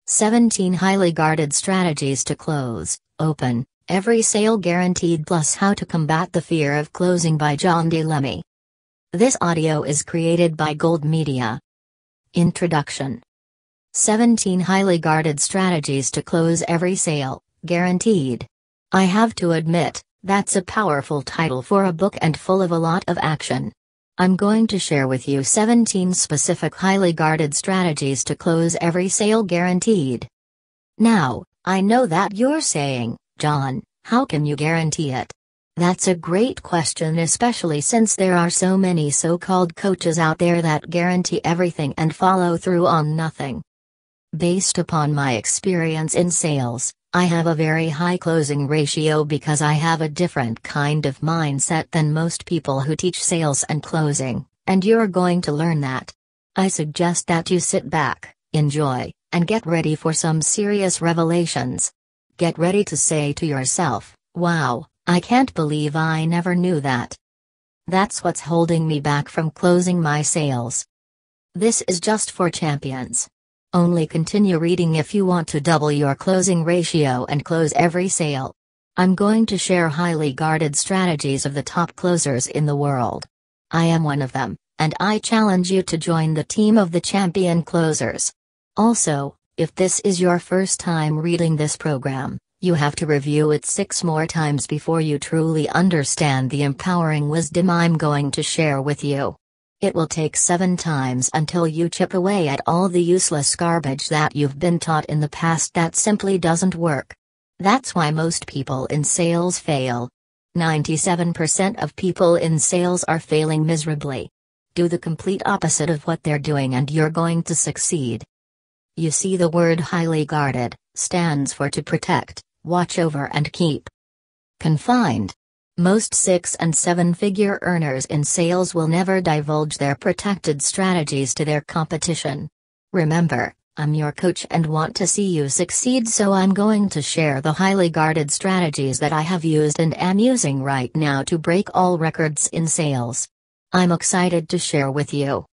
17 highly guarded strategies to close, open, every sale guaranteed plus how to combat the fear of closing by John D. Lemme. This audio is created by Gold Media. Introduction. 17 highly guarded strategies to close every sale, guaranteed. I have to admit, that's a powerful title for a book and full of a lot of action. I'm going to share with you 17 specific highly guarded strategies to close every sale guaranteed. Now, I know that you're saying, John, how can you guarantee it? That's a great question, especially since there are so many so-called coaches out there that guarantee everything and follow through on nothing. Based upon my experience in sales, I have a very high closing ratio because I have a different kind of mindset than most people who teach sales and closing, and you're going to learn that. I suggest that you sit back, enjoy, and get ready for some serious revelations. Get ready to say to yourself, wow, I can't believe I never knew that. That's what's holding me back from closing my sales. This is just for champions. Only continue reading if you want to double your closing ratio and close every sale. I'm going to share highly guarded strategies of the top closers in the world. I am one of them, and I challenge you to join the team of the champion closers. Also, if this is your first time reading this program, you have to review it 6 more times before you truly understand the empowering wisdom I'm going to share with you. It will take 7 times until you chip away at all the useless garbage that you've been taught in the past that simply doesn't work. That's why most people in sales fail. 97% of people in sales are failing miserably. Do the complete opposite of what they're doing and you're going to succeed. You see, the word highly guarded stands for to protect, watch over and keep. Confined. Most 6- and 7-figure earners in sales will never divulge their protected strategies to their competition. Remember, I'm your coach and want to see you succeed, so I'm going to share the highly guarded strategies that I have used and am using right now to break all records in sales. I'm excited to share with you.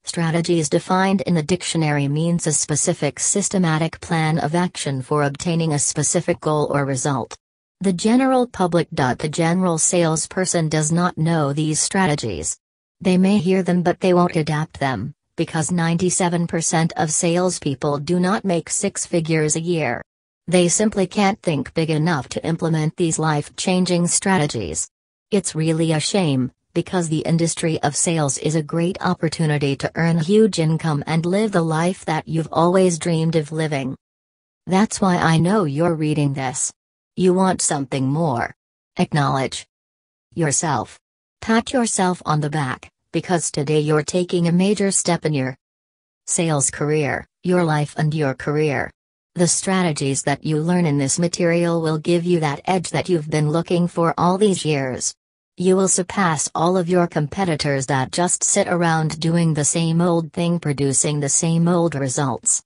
Strategies defined in the dictionary means a specific systematic plan of action for obtaining a specific goal or result. The general public. The general salesperson does not know these strategies. They may hear them but they won't adapt them, because 97% of salespeople do not make 6 figures a year. They simply can't think big enough to implement these life-changing strategies. It's really a shame, because the industry of sales is a great opportunity to earn huge income and live the life that you've always dreamed of living. That's why I know you're reading this. You want something more. Acknowledge yourself. Pat yourself on the back, because today you're taking a major step in your sales career, your life and your career. The strategies that you learn in this material will give you that edge that you've been looking for all these years. You will surpass all of your competitors that just sit around doing the same old thing, producing the same old results.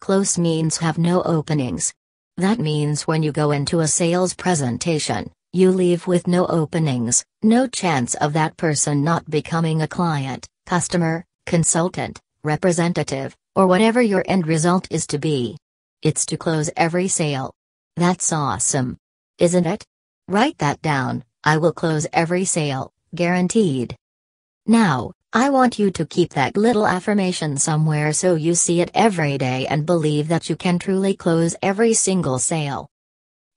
Close means have no openings. That means when you go into a sales presentation, you leave with no openings, no chance of that person not becoming a client, customer, consultant, representative, or whatever your end result is to be. It's to close every sale. That's awesome. Isn't it? Write that down. I will close every sale, guaranteed. Now, I want you to keep that little affirmation somewhere so you see it every day and believe that you can truly close every single sale.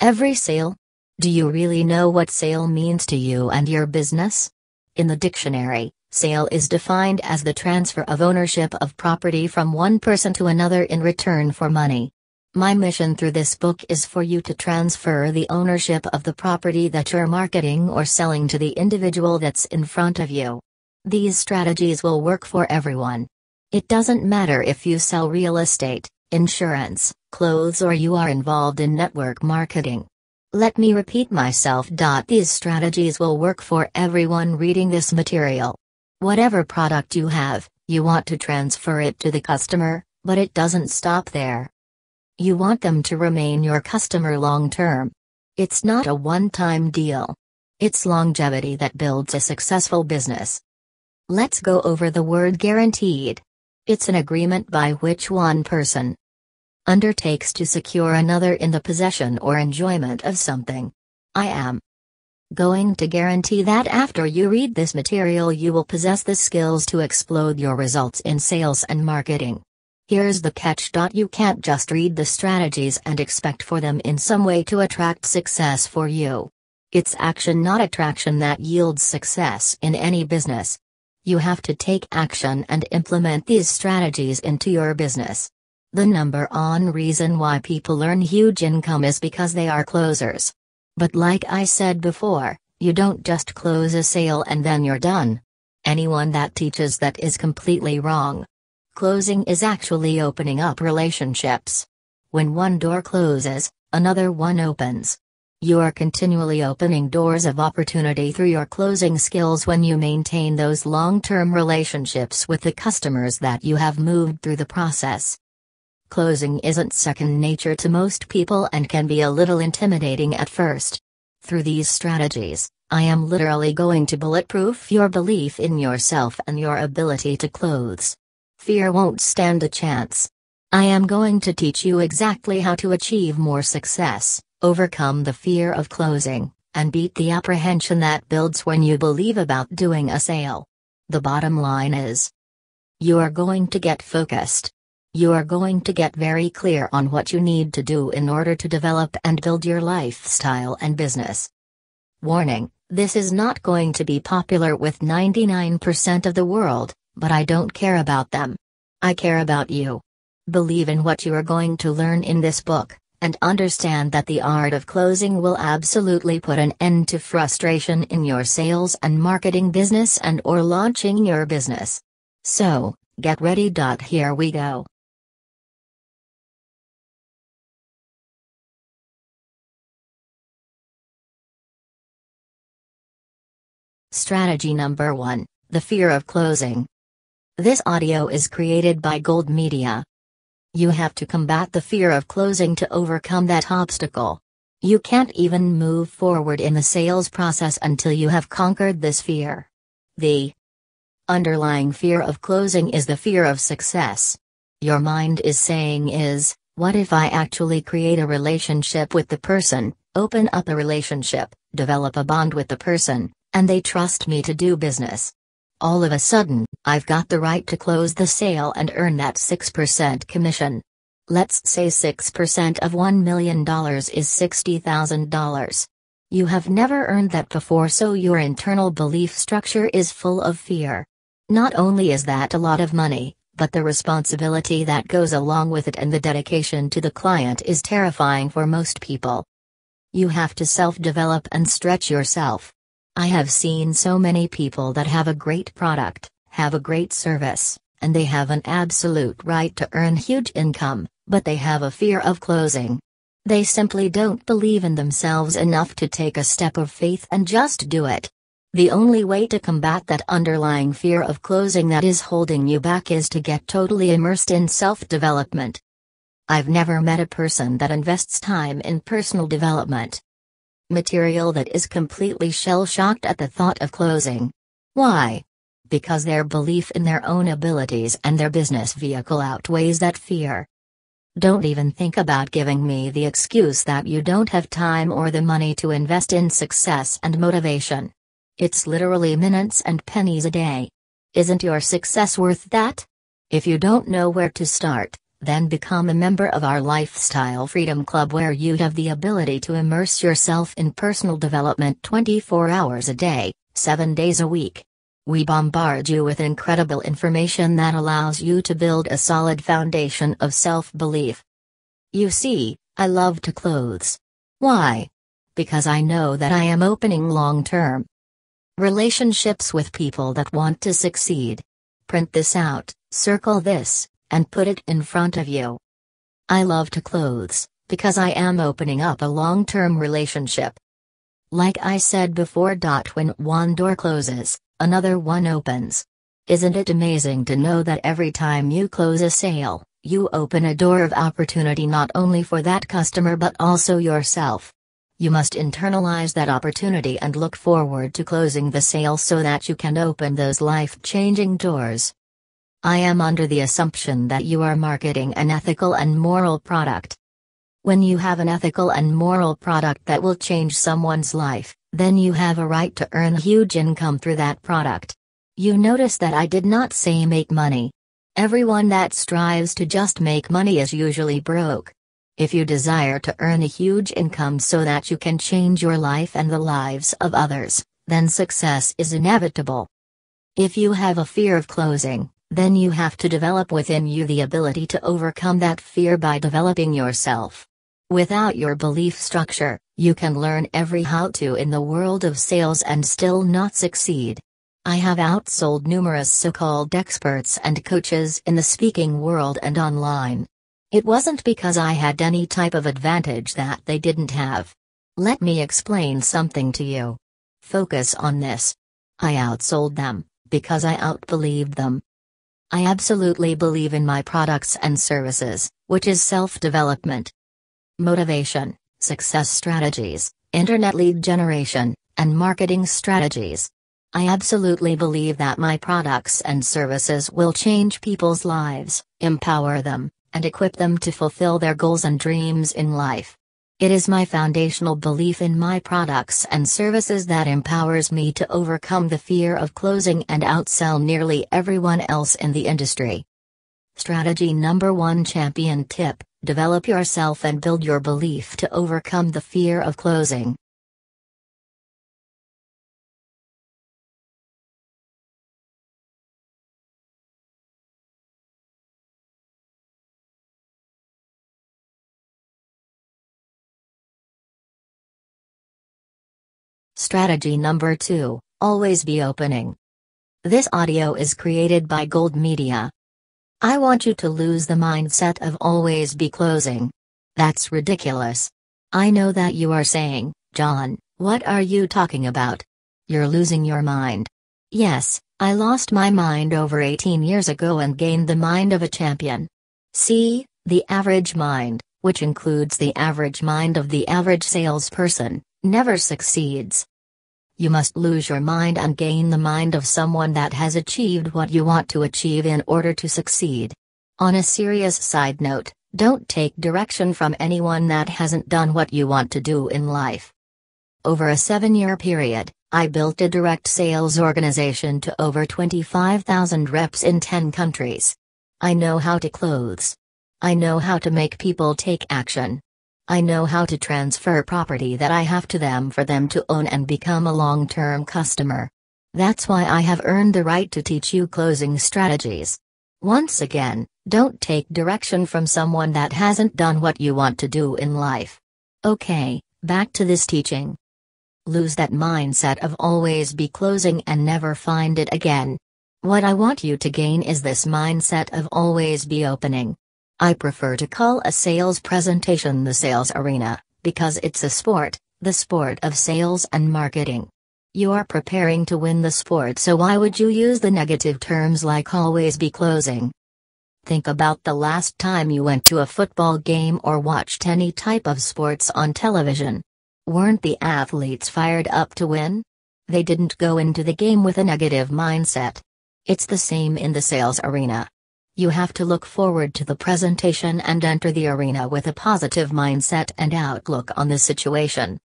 Every sale? Do you really know what sale means to you and your business? In the dictionary, sale is defined as the transfer of ownership of property from one person to another in return for money. My mission through this book is for you to transfer the ownership of the property that you're marketing or selling to the individual that's in front of you. These strategies will work for everyone. It doesn't matter if you sell real estate, insurance, clothes, or you are involved in network marketing. Let me repeat myself. These strategies will work for everyone reading this material. Whatever product you have, you want to transfer it to the customer, but it doesn't stop there. You want them to remain your customer long term. It's not a one-time deal. It's longevity that builds a successful business. Let's go over the word guaranteed. It's an agreement by which one person undertakes to secure another in the possession or enjoyment of something. I am going to guarantee that after you read this material you will possess the skills to explode your results in sales and marketing. Here's the catch. You can't just read the strategies and expect for them in some way to attract success for you. It's action, not attraction, that yields success in any business. You have to take action and implement these strategies into your business. The number one reason why people earn huge income is because they are closers. But like I said before, you don't just close a sale and then you're done. Anyone that teaches that is completely wrong. Closing is actually opening up relationships. When one door closes, another one opens. You are continually opening doors of opportunity through your closing skills when you maintain those long-term relationships with the customers that you have moved through the process. Closing isn't second nature to most people and can be a little intimidating at first. Through these strategies, I am literally going to bulletproof your belief in yourself and your ability to close. Fear won't stand a chance. I am going to teach you exactly how to achieve more success, overcome the fear of closing, and beat the apprehension that builds when you believe about doing a sale. The bottom line is, you are going to get focused. You are going to get very clear on what you need to do in order to develop and build your lifestyle and business. Warning, this is not going to be popular with 99% of the world, but I don't care about them. I care about you. Believe in what you are going to learn in this book, and understand that the art of closing will absolutely put an end to frustration in your sales and marketing business and/or launching your business. So, get ready. Here we go. Strategy number 1, the fear of closing. This audio is created by Gold Media. You have to combat the fear of closing to overcome that obstacle. You can't even move forward in the sales process until you have conquered this fear. The underlying fear of closing is the fear of success. Your mind is saying what if I actually create a relationship with the person, open up a relationship, develop a bond with the person, and they trust me to do business? All of a sudden, I've got the right to close the sale and earn that 6% commission. Let's say 6% of $1 million is $60,000. You have never earned that before, so your internal belief structure is full of fear. Not only is that a lot of money, but the responsibility that goes along with it and the dedication to the client is terrifying for most people. You have to self-develop and stretch yourself. I have seen so many people that have a great product, have a great service, and they have an absolute right to earn huge income, but they have a fear of closing. They simply don't believe in themselves enough to take a step of faith and just do it. The only way to combat that underlying fear of closing that is holding you back is to get totally immersed in self-development. I've never met a person that invests time in personal development material that is completely shell-shocked at the thought of closing. Why? Because their belief in their own abilities and their business vehicle outweighs that fear. Don't even think about giving me the excuse that you don't have time or the money to invest in success and motivation. It's literally minutes and pennies a day. Isn't your success worth that? If you don't know where to start, then become a member of our Lifestyle Freedom Club, where you have the ability to immerse yourself in personal development 24 hours a day, 7 days a week. We bombard you with incredible information that allows you to build a solid foundation of self-belief. You see, I love to close. Why? Because I know that I am opening long-term relationships with people that want to succeed. Print this out, circle this, and put it in front of you. I love to close, because I am opening up a long-term relationship. Like I said before, when one door closes, another one opens. Isn't it amazing to know that every time you close a sale, you open a door of opportunity not only for that customer but also yourself? You must internalize that opportunity and look forward to closing the sale so that you can open those life-changing doors. I am under the assumption that you are marketing an ethical and moral product. When you have an ethical and moral product that will change someone's life, then you have a right to earn huge income through that product. You notice that I did not say make money. Everyone that strives to just make money is usually broke. If you desire to earn a huge income so that you can change your life and the lives of others, then success is inevitable. If you have a fear of closing, then you have to develop within you the ability to overcome that fear by developing yourself. Without your belief structure, you can learn every how-to in the world of sales and still not succeed. I have outsold numerous so-called experts and coaches in the speaking world and online. It wasn't because I had any type of advantage that they didn't have. Let me explain something to you. Focus on this. I outsold them, because I outbelieved them. I absolutely believe in my products and services, which is self-development, motivation, success strategies, internet lead generation, and marketing strategies. I absolutely believe that my products and services will change people's lives, empower them, and equip them to fulfill their goals and dreams in life. It is my foundational belief in my products and services that empowers me to overcome the fear of closing and outsell nearly everyone else in the industry. Strategy number 1 champion tip: develop yourself and build your belief to overcome the fear of closing. Strategy number 2, always be opening. This audio is created by Gold Media. I want you to lose the mindset of always be closing. That's ridiculous. I know that you are saying, John, what are you talking about? You're losing your mind. Yes, I lost my mind over 18 years ago and gained the mind of a champion. See, the average mind, which includes the average mind of the average salesperson, never succeeds. You must lose your mind and gain the mind of someone that has achieved what you want to achieve in order to succeed. On a serious side note, don't take direction from anyone that hasn't done what you want to do in life. Over a 7-year period, I built a direct sales organization to over 25,000 reps in 10 countries. I know how to close. I know how to make people take action. I know how to transfer property that I have to them for them to own and become a long-term customer. That's why I have earned the right to teach you closing strategies. Once again, don't take direction from someone that hasn't done what you want to do in life. Okay, back to this teaching. Lose that mindset of always be closing and never find it again. What I want you to gain is this mindset of always be opening. I prefer to call a sales presentation the sales arena, because it's a sport, the sport of sales and marketing. You are preparing to win the sport, so why would you use the negative terms like always be closing? Think about the last time you went to a football game or watched any type of sports on television. Weren't the athletes fired up to win? They didn't go into the game with a negative mindset. It's the same in the sales arena. You have to look forward to the presentation and enter the arena with a positive mindset and outlook on the situation.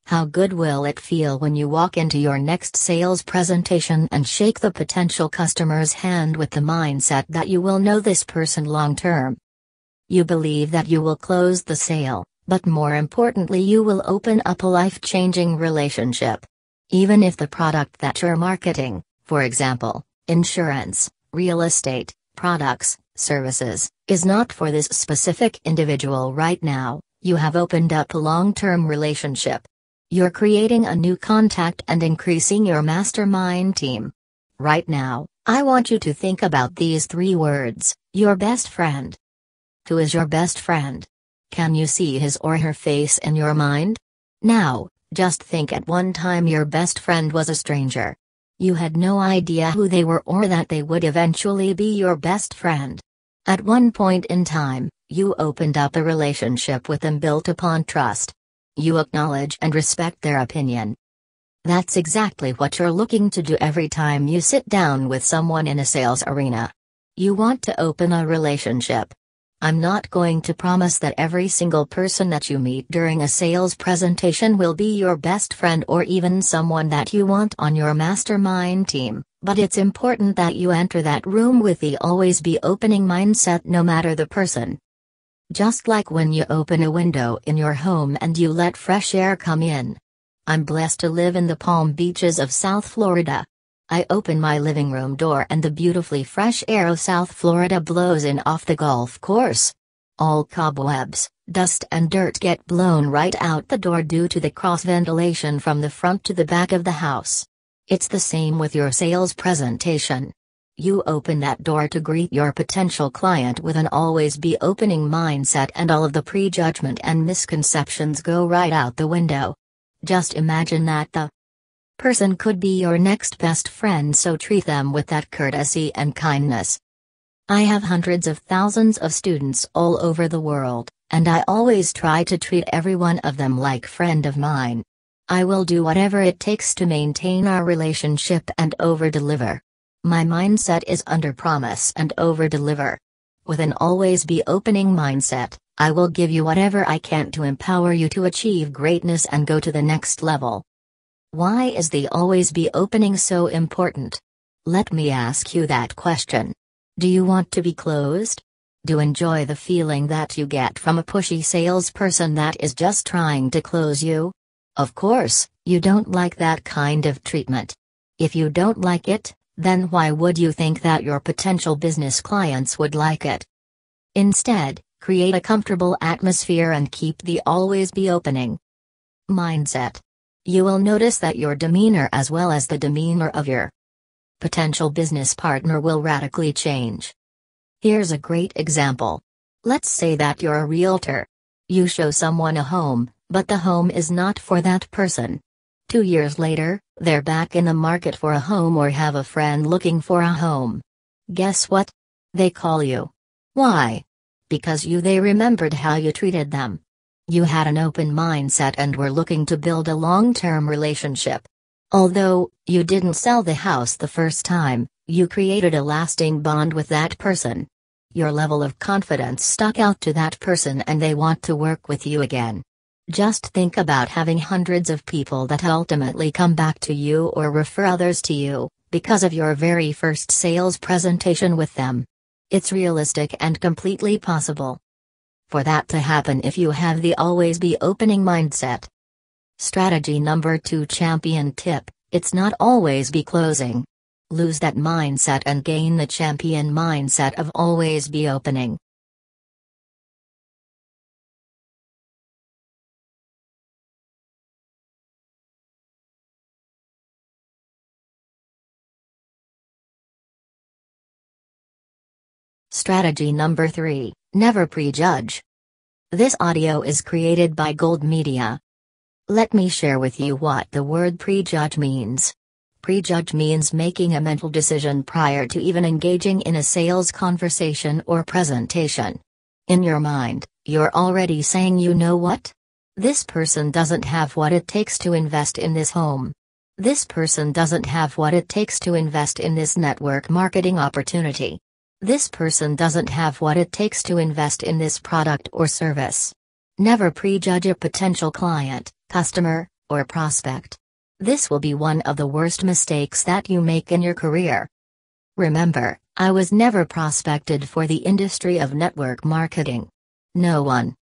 How good will it feel when you walk into your next sales presentation and shake the potential customer's hand with the mindset that you will know this person long term? You believe that you will close the sale, but more importantly, you will open up a life-changing relationship. Even if the product that you're marketing, for example, insurance, real estate, products, services, is not for this specific individual right now, you have opened up a long-term relationship. You're creating a new contact and increasing your mastermind team. Right now, I want you to think about these 3 words: your best friend. Who is your best friend? Can you see his or her face in your mind? Now, just think at one time your best friend was a stranger. You had no idea who they were or that they would eventually be your best friend. At one point in time, you opened up a relationship with them built upon trust. You acknowledge and respect their opinion. That's exactly what you're looking to do every time you sit down with someone in a sales arena. You want to open a relationship. I'm not going to promise that every single person that you meet during a sales presentation will be your best friend or even someone that you want on your mastermind team, but it's important that you enter that room with the always be opening mindset no matter the person. Just like when you open a window in your home and you let fresh air come in. I'm blessed to live in the Palm Beaches of South Florida. I open my living room door and the beautifully fresh air of South Florida blows in off the golf course. All cobwebs, dust and dirt get blown right out the door due to the cross ventilation from the front to the back of the house. It's the same with your sales presentation. You open that door to greet your potential client with an always be opening mindset and all of the prejudgment and misconceptions go right out the window. Just imagine that the person could be your next best friend, so treat them with that courtesy and kindness. I have hundreds of thousands of students all over the world, and I always try to treat every one of them like friend of mine. I will do whatever it takes to maintain our relationship and over-deliver. My mindset is under-promise and over-deliver. With an always be opening mindset, I will give you whatever I can to empower you to achieve greatness and go to the next level. Why is the always be opening so important? Let me ask you that question. Do you want to be closed? Do you enjoy the feeling that you get from a pushy salesperson that is just trying to close you? Of course, you don't like that kind of treatment. If you don't like it, then why would you think that your potential business clients would like it? Instead, create a comfortable atmosphere and keep the always be opening mindset. You will notice that your demeanor as well as the demeanor of your potential business partner will radically change. Here's a great example. Let's say that you're a realtor. You show someone a home, but the home is not for that person. 2 years later, they're back in the market for a home or have a friend looking for a home. Guess what? They call you. Why? Because they remembered how you treated them. You had an open mindset and were looking to build a long-term relationship. Although you didn't sell the house the first time, you created a lasting bond with that person. Your level of confidence stuck out to that person and they want to work with you again. Just think about having hundreds of people that ultimately come back to you or refer others to you, because of your very first sales presentation with them. It's realistic and completely possible for that to happen if you have the always be opening mindset. Strategy number 2 champion tip, it's not always be closing. Lose that mindset and gain the champion mindset of always be opening. Strategy number 3, never prejudge. This audio is created by Gold Media. Let me share with you what the word prejudge means. Prejudge means making a mental decision prior to even engaging in a sales conversation or presentation. In your mind, you're already saying, you know what? This person doesn't have what it takes to invest in this home. This person doesn't have what it takes to invest in this network marketing opportunity. This person doesn't have what it takes to invest in this product or service. Never prejudge a potential client, customer, or prospect. This will be one of the worst mistakes that you make in your career. Remember, I was never prospected for the industry of network marketing. No one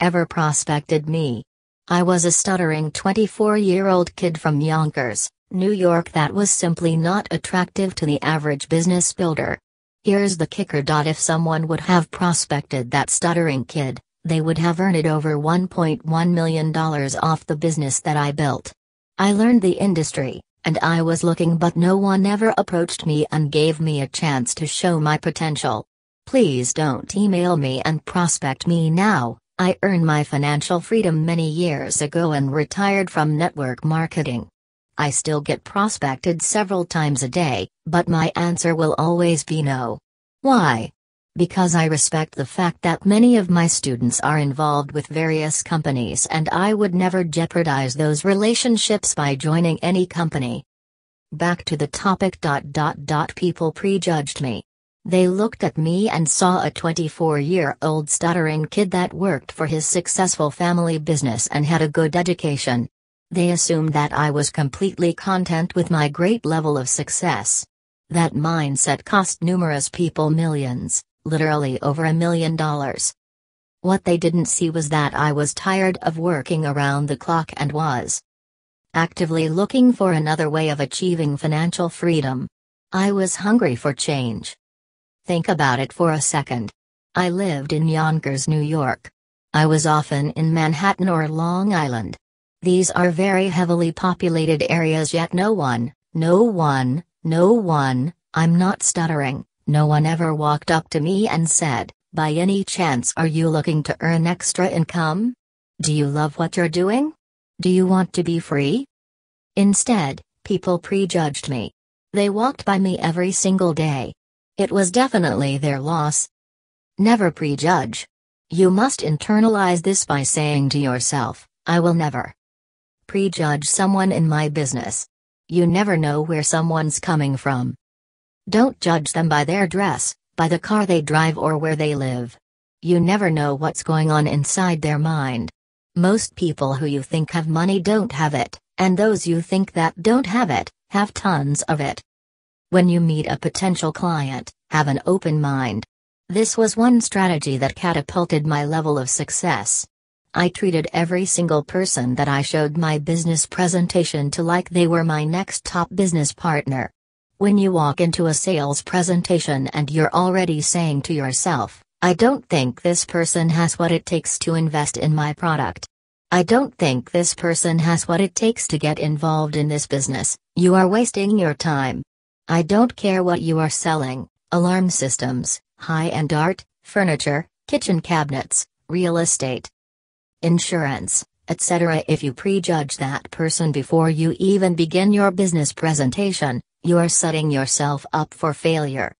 ever prospected me. I was a stuttering 24-year-old kid from Yonkers, New York that was simply not attractive to the average business builder. Here's the kicker. If someone would have prospected that stuttering kid, they would have earned over $1.1 million off the business that I built. I learned the industry, and I was looking, but no one ever approached me and gave me a chance to show my potential. Please don't email me and prospect me now. I earned my financial freedom many years ago and retired from network marketing. I still get prospected several times a day, but my answer will always be no. Why? Because I respect the fact that many of my students are involved with various companies and I would never jeopardize those relationships by joining any company. Back to the topic. People prejudged me. They looked at me and saw a 24-year-old stuttering kid that worked for his successful family business and had a good education. They assumed that I was completely content with my great level of success. That mindset cost numerous people millions, literally over $1 million. What they didn't see was that I was tired of working around the clock and was actively looking for another way of achieving financial freedom. I was hungry for change. Think about it for a second. I lived in Yonkers, New York. I was often in Manhattan or Long Island. These are very heavily populated areas, yet no one, I'm not stuttering, no one ever walked up to me and said, "By any chance are you looking to earn extra income? Do you love what you're doing? Do you want to be free?" Instead, people prejudged me. They walked by me every single day. It was definitely their loss. Never prejudge. You must internalize this by saying to yourself, "I will never prejudge someone in my business." You never know where someone's coming from. Don't judge them by their dress, by the car they drive, or where they live. You never know what's going on inside their mind. Most people who you think have money don't have it, and those you think that don't have it, have tons of it. When you meet a potential client, have an open mind. This was one strategy that catapulted my level of success. I treated every single person that I showed my business presentation to like they were my next top business partner. When you walk into a sales presentation and you're already saying to yourself, "I don't think this person has what it takes to invest in my product. I don't think this person has what it takes to get involved in this business," you are wasting your time. I don't care what you are selling: alarm systems, high-end art, furniture, kitchen cabinets, real estate, insurance, etc. If you prejudge that person before you even begin your business presentation, you are setting yourself up for failure.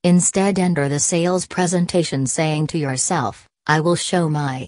Instead, enter the sales presentation saying to yourself, "I will show my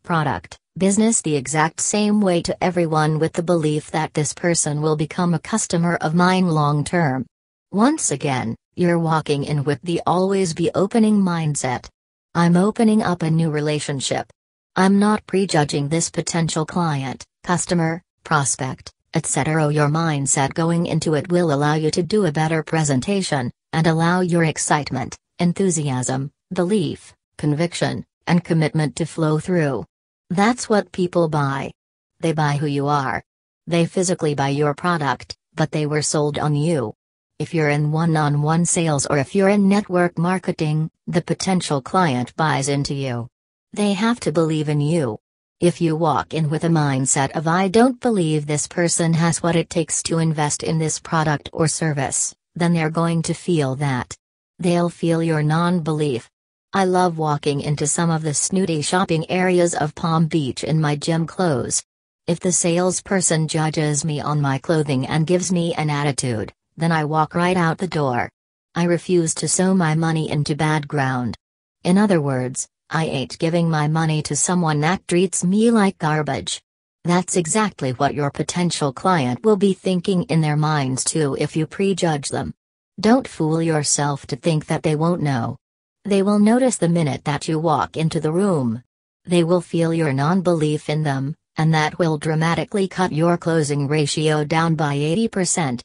product, business the exact same way to everyone, with the belief that this person will become a customer of mine long term." Once again, you're walking in with the always be opening mindset. I'm opening up a new relationship. I'm not prejudging this potential client, customer, prospect, etc. Your mindset going into it will allow you to do a better presentation, and allow your excitement, enthusiasm, belief, conviction, and commitment to flow through. That's what people buy. They buy who you are. They physically buy your product, but they were sold on you. If you're in one-on-one sales or if you're in network marketing, the potential client buys into you. They have to believe in you. If you walk in with a mindset of "I don't believe this person has what it takes to invest in this product or service," then they're going to feel that. They'll feel your non-belief. I love walking into some of the snooty shopping areas of Palm Beach in my gym clothes. If the salesperson judges me on my clothing and gives me an attitude, then I walk right out the door. I refuse to sow my money into bad ground. In other words, I ain't giving my money to someone that treats me like garbage. That's exactly what your potential client will be thinking in their minds too if you prejudge them. Don't fool yourself to think that they won't know. They will notice the minute that you walk into the room. They will feel your non-belief in them, and that will dramatically cut your closing ratio down by 80%.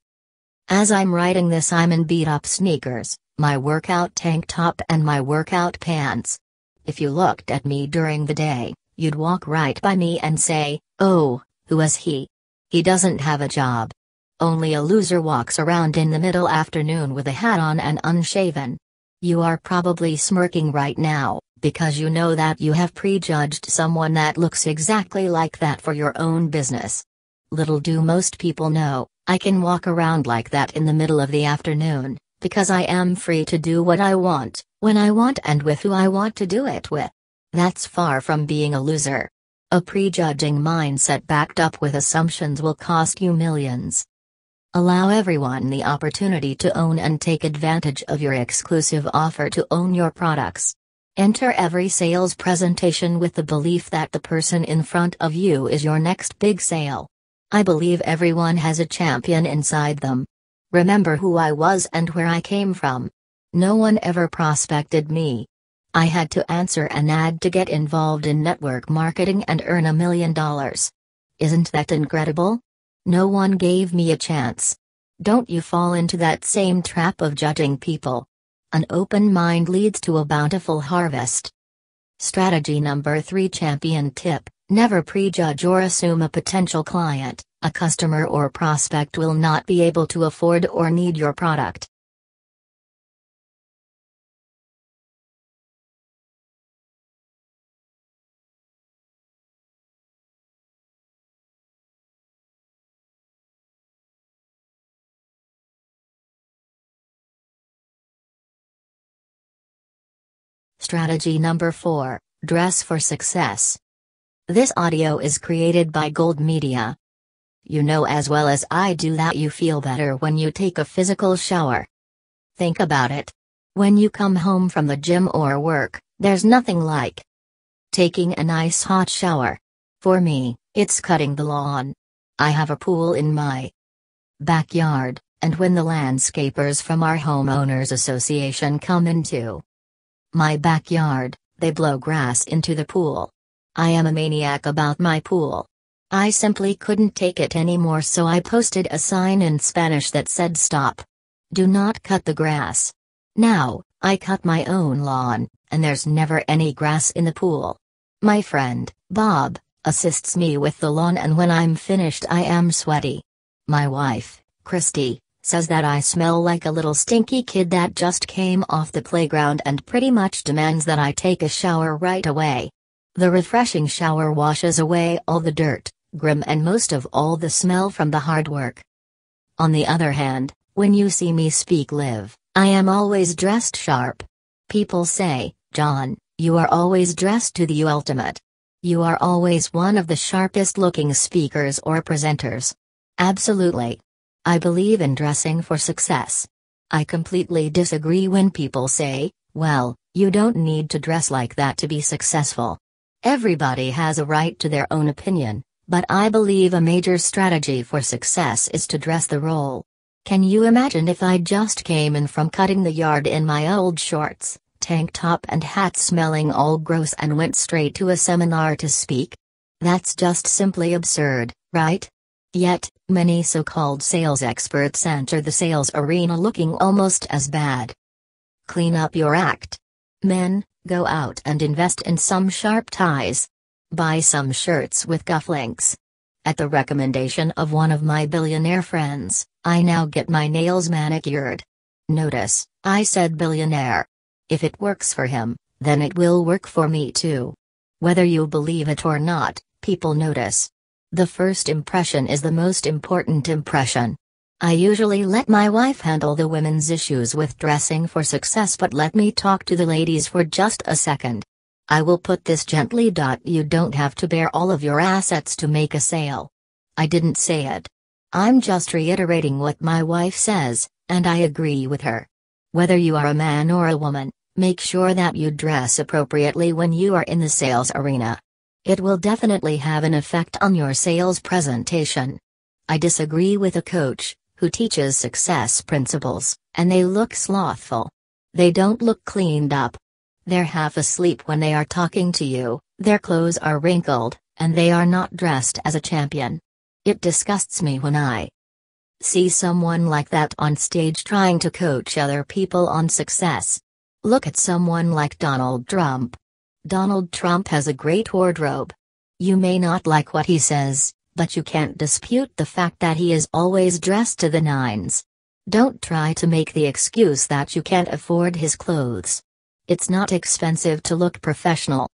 As I'm writing this, I'm in beat-up sneakers, my workout tank top and my workout pants. If you looked at me during the day, you'd walk right by me and say, "Oh, who is he? He doesn't have a job. Only a loser walks around in the middle afternoon with a hat on and unshaven." You are probably smirking right now, because you know that you have prejudged someone that looks exactly like that for your own business. Little do most people know, I can walk around like that in the middle of the afternoon, because I am free to do what I want, when I want, and with who I want to do it with. That's far from being a loser. A prejudging mindset backed up with assumptions will cost you millions. Allow everyone the opportunity to own and take advantage of your exclusive offer to own your products. Enter every sales presentation with the belief that the person in front of you is your next big sale. I believe everyone has a champion inside them. Remember who I was and where I came from. No one ever prospected me. I had to answer an ad to get involved in network marketing and earn $1 million. Isn't that incredible? No one gave me a chance. Don't you fall into that same trap of judging people. An open mind leads to a bountiful harvest. Strategy number 3, champion tip: never prejudge or assume a potential client, a customer or prospect will not be able to afford or need your product. Strategy number 4, dress for success. This audio is created by Gold Media. You know as well as I do that you feel better when you take a physical shower. Think about it. When you come home from the gym or work, there's nothing like taking a nice hot shower. For me, it's cutting the lawn. I have a pool in my backyard, and when the landscapers from our homeowners association come into my backyard, they blow grass into the pool. I am a maniac about my pool. I simply couldn't take it anymore, so I posted a sign in Spanish that said "Stop. Do not cut the grass." Now, I cut my own lawn, and there's never any grass in the pool. My friend, Bob, assists me with the lawn, and when I'm finished I am sweaty. My wife, Christy, says that I smell like a little stinky kid that just came off the playground and pretty much demands that I take a shower right away. The refreshing shower washes away all the dirt, grime, and most of all the smell from the hard work. On the other hand, when you see me speak live, I am always dressed sharp. People say, "John, you are always dressed to the ultimate. You are always one of the sharpest looking speakers or presenters." Absolutely. I believe in dressing for success. I completely disagree when people say, "Well, you don't need to dress like that to be successful." Everybody has a right to their own opinion, but I believe a major strategy for success is to dress the role. Can you imagine if I just came in from cutting the yard in my old shorts, tank top and hat, smelling all gross, and went straight to a seminar to speak? That's just simply absurd, right? Yet, many so-called sales experts enter the sales arena looking almost as bad. Clean up your act. Men, go out and invest in some sharp ties. Buy some shirts with cufflinks. At the recommendation of one of my billionaire friends, I now get my nails manicured. Notice, I said billionaire. If it works for him, then it will work for me too. Whether you believe it or not, people notice. The first impression is the most important impression. I usually let my wife handle the women's issues with dressing for success, but let me talk to the ladies for just a second. I will put this gently. You don't have to bear all of your assets to make a sale. I didn't say it. I'm just reiterating what my wife says, and I agree with her. Whether you are a man or a woman, make sure that you dress appropriately when you are in the sales arena. It will definitely have an effect on your sales presentation. I disagree with a coach who teaches success principles, and they look slothful. They don't look cleaned up. They're half asleep when they are talking to you, their clothes are wrinkled, and they are not dressed as a champion. It disgusts me when I see someone like that on stage trying to coach other people on success. Look at someone like Donald Trump. Donald Trump has a great wardrobe. You may not like what he says, but you can't dispute the fact that he is always dressed to the nines. Don't try to make the excuse that you can't afford his clothes. It's not expensive to look professional.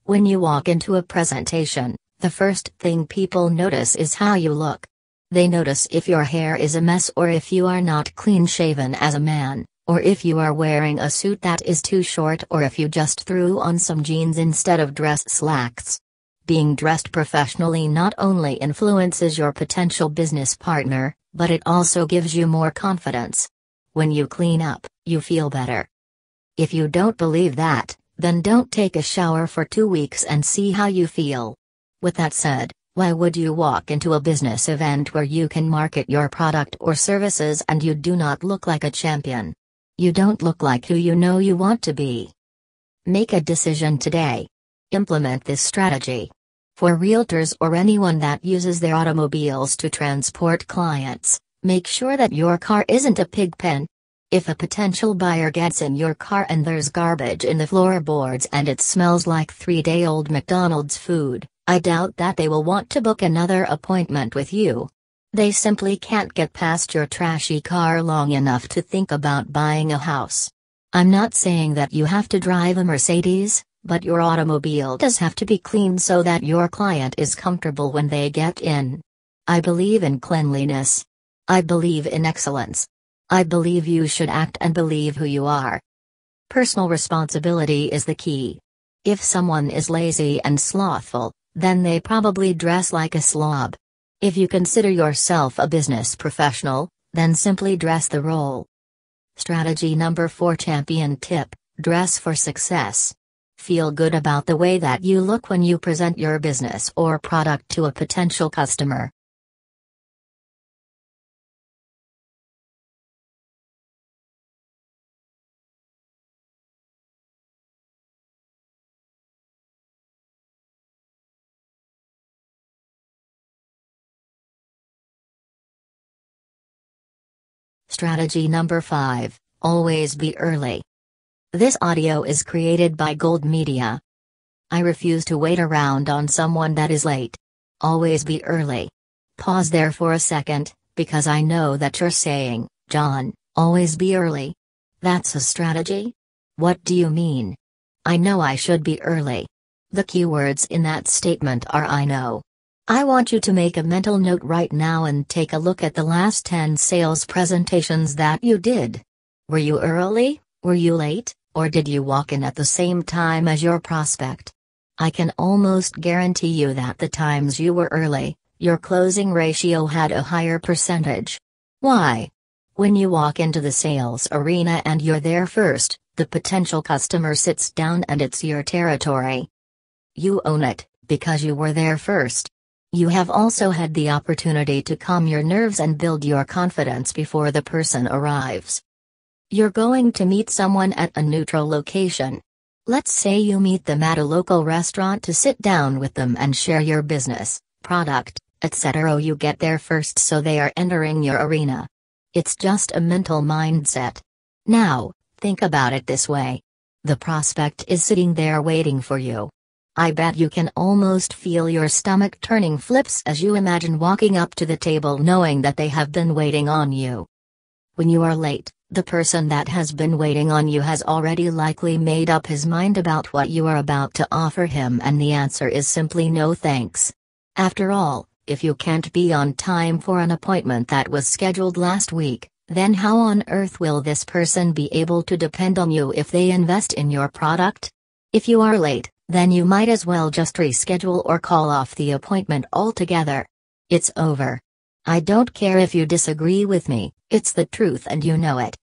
When you walk into a presentation, the first thing people notice is how you look. They notice if your hair is a mess, or if you are not clean-shaven as a man, or if you are wearing a suit that is too short, or if you just threw on some jeans instead of dress slacks. Being dressed professionally not only influences your potential business partner, but it also gives you more confidence. When you clean up, you feel better. If you don't believe that, then don't take a shower for 2 weeks and see how you feel. With that said, why would you walk into a business event where you can market your product or services and you do not look like a champion? You don't look like who you know you want to be. Make a decision today. Implement this strategy. For realtors or anyone that uses their automobiles to transport clients, make sure that your car isn't a pig pen. If a potential buyer gets in your car and there's garbage in the floorboards and it smells like 3-day-old McDonald's food, I doubt that they will want to book another appointment with you. They simply can't get past your trashy car long enough to think about buying a house. I'm not saying that you have to drive a Mercedes, but your automobile does have to be clean so that your client is comfortable when they get in. I believe in cleanliness. I believe in excellence. I believe you should act and believe who you are. Personal responsibility is the key. If someone is lazy and slothful, then they probably dress like a slob. If you consider yourself a business professional, then simply dress the role. Strategy number 4. Champion tip: dress for success. Feel good about the way that you look when you present your business or product to a potential customer. Strategy number 5, always be early. This audio is created by Gold Media. I refuse to wait around on someone that is late. Always be early. Pause there for a second, because I know that you're saying, John, always be early. That's a strategy? What do you mean? I know I should be early. The keywords in that statement are I know. I want you to make a mental note right now and take a look at the last 10 sales presentations that you did. Were you early, were you late, or did you walk in at the same time as your prospect? I can almost guarantee you that the times you were early, your closing ratio had a higher percentage. Why? When you walk into the sales arena and you're there first, the potential customer sits down and it's your territory. You own it, because you were there first. You have also had the opportunity to calm your nerves and build your confidence before the person arrives. You're going to meet someone at a neutral location. Let's say you meet them at a local restaurant to sit down with them and share your business, product, etc. You get there first, so they are entering your arena. It's just a mental mindset. Now, think about it this way. The prospect is sitting there waiting for you. I bet you can almost feel your stomach turning flips as you imagine walking up to the table knowing that they have been waiting on you. When you are late, the person that has been waiting on you has already likely made up his mind about what you are about to offer him, and the answer is simply no thanks. After all, if you can't be on time for an appointment that was scheduled last week, then how on earth will this person be able to depend on you if they invest in your product? If you are late, then you might as well just reschedule or call off the appointment altogether. It's over. I don't care if you disagree with me, it's the truth and you know it.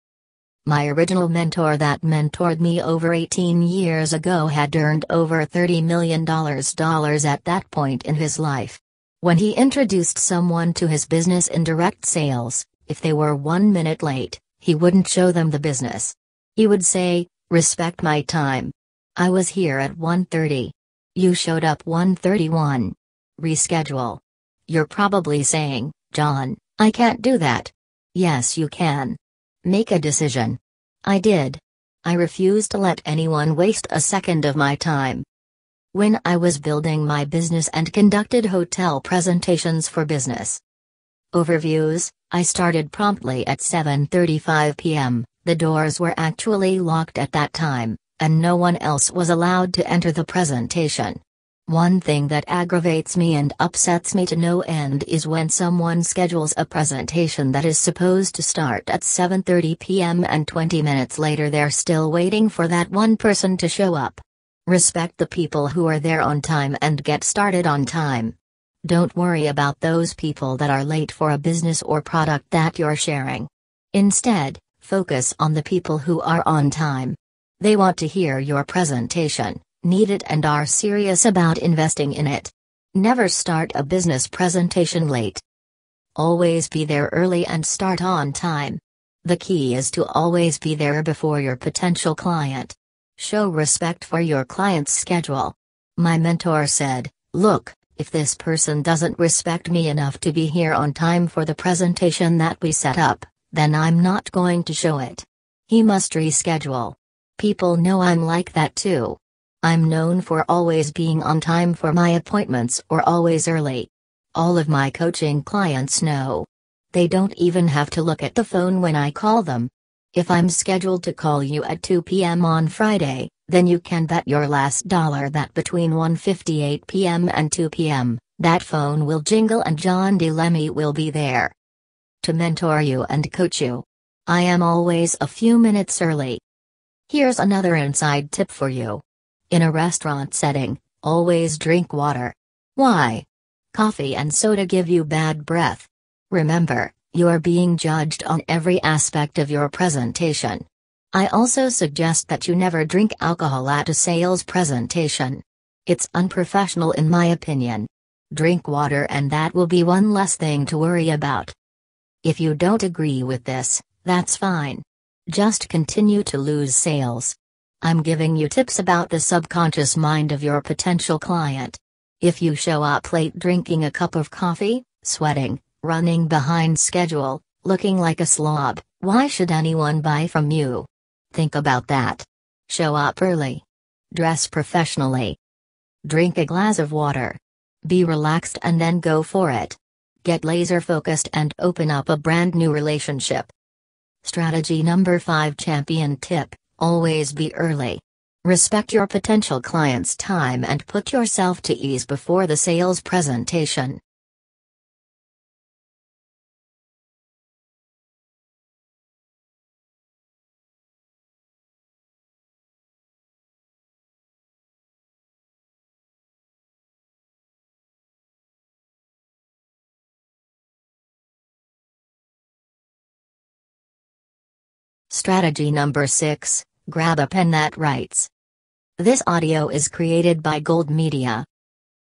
My original mentor that mentored me over 18 years ago had earned over $30 million at that point in his life. When he introduced someone to his business in direct sales, if they were 1 minute late, he wouldn't show them the business. He would say, "Respect my time. I was here at 1:30. You showed up 1:31. Reschedule." You're probably saying, "John, I can't do that." Yes, you can. Make a decision. I did. I refuse to let anyone waste a second of my time. When I was building my business and conducted hotel presentations for business overviews, I started promptly at 7:35 p.m. The doors were actually locked at that time, and no one else was allowed to enter the presentation. One thing that aggravates me and upsets me to no end is when someone schedules a presentation that is supposed to start at 7:30 p.m. and 20 minutes later they're still waiting for that one person to show up. Respect the people who are there on time and get started on time. Don't worry about those people that are late for a business or product that you're sharing. Instead, focus on the people who are on time. They want to hear your presentation, need it, and are serious about investing in it. Never start a business presentation late. Always be there early and start on time. The key is to always be there before your potential client. Show respect for your client's schedule. My mentor said, "Look, if this person doesn't respect me enough to be here on time for the presentation that we set up, then I'm not going to show it. He must reschedule." People know I'm like that too. I'm known for always being on time for my appointments or always early. All of my coaching clients know. They don't even have to look at the phone when I call them. If I'm scheduled to call you at 2 p.m. on Friday, then you can bet your last dollar that between 1:58 p.m. and 2 p.m., that phone will jingle and John D. Lemme will be there to mentor you and coach you. I am always a few minutes early. Here's another inside tip for you. In a restaurant setting, always drink water. Why? Coffee and soda give you bad breath. Remember, you are being judged on every aspect of your presentation. I also suggest that you never drink alcohol at a sales presentation. It's unprofessional in my opinion. Drink water and that will be one less thing to worry about. If you don't agree with this, that's fine. Just continue to lose sales. I'm giving you tips about the subconscious mind of your potential client. If you show up late drinking a cup of coffee, sweating, running behind schedule, looking like a slob, why should anyone buy from you? Think about that. Show up early. Dress professionally. Drink a glass of water. Be relaxed and then go for it. Get laser focused and open up a brand new relationship. Strategy number 5 champion tip: always be early. Respect your potential client's time and put yourself to ease before the sales presentation. Strategy number 6: grab a pen that writes. This audio is created by Gold Media.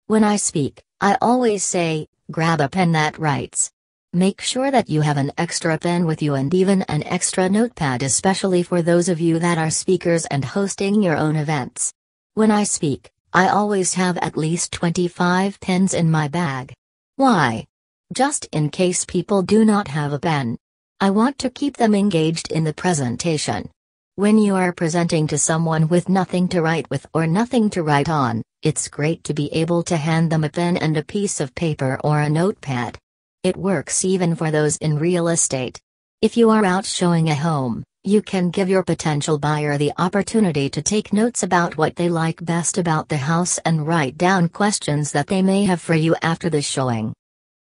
When I speak, I always say, grab a pen that writes. Make sure that you have an extra pen with you and even an extra notepad, especially for those of you that are speakers and hosting your own events. When I speak, I always have at least 25 pens in my bag. Why? Just in case people do not have a pen. I want to keep them engaged in the presentation. When you are presenting to someone with nothing to write with or nothing to write on, it's great to be able to hand them a pen and a piece of paper or a notepad. It works even for those in real estate. If you are out showing a home, you can give your potential buyer the opportunity to take notes about what they like best about the house and write down questions that they may have for you after the showing.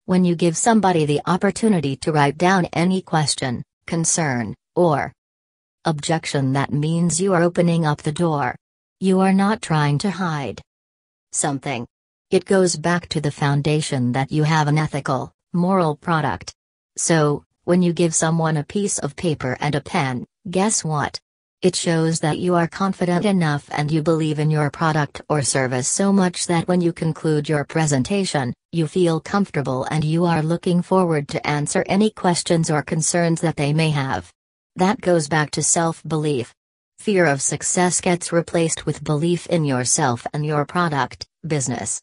When you give somebody the opportunity to write down any question, concern, or objection, that means you are opening up the door. You are not trying to hide something. It goes back to the foundation that you have an ethical, moral product. So, when you give someone a piece of paper and a pen, guess what? It shows that you are confident enough and you believe in your product or service so much that when you conclude your presentation, you feel comfortable and you are looking forward to answer any questions or concerns that they may have. That goes back to self-belief. Fear of success gets replaced with belief in yourself and your product, business.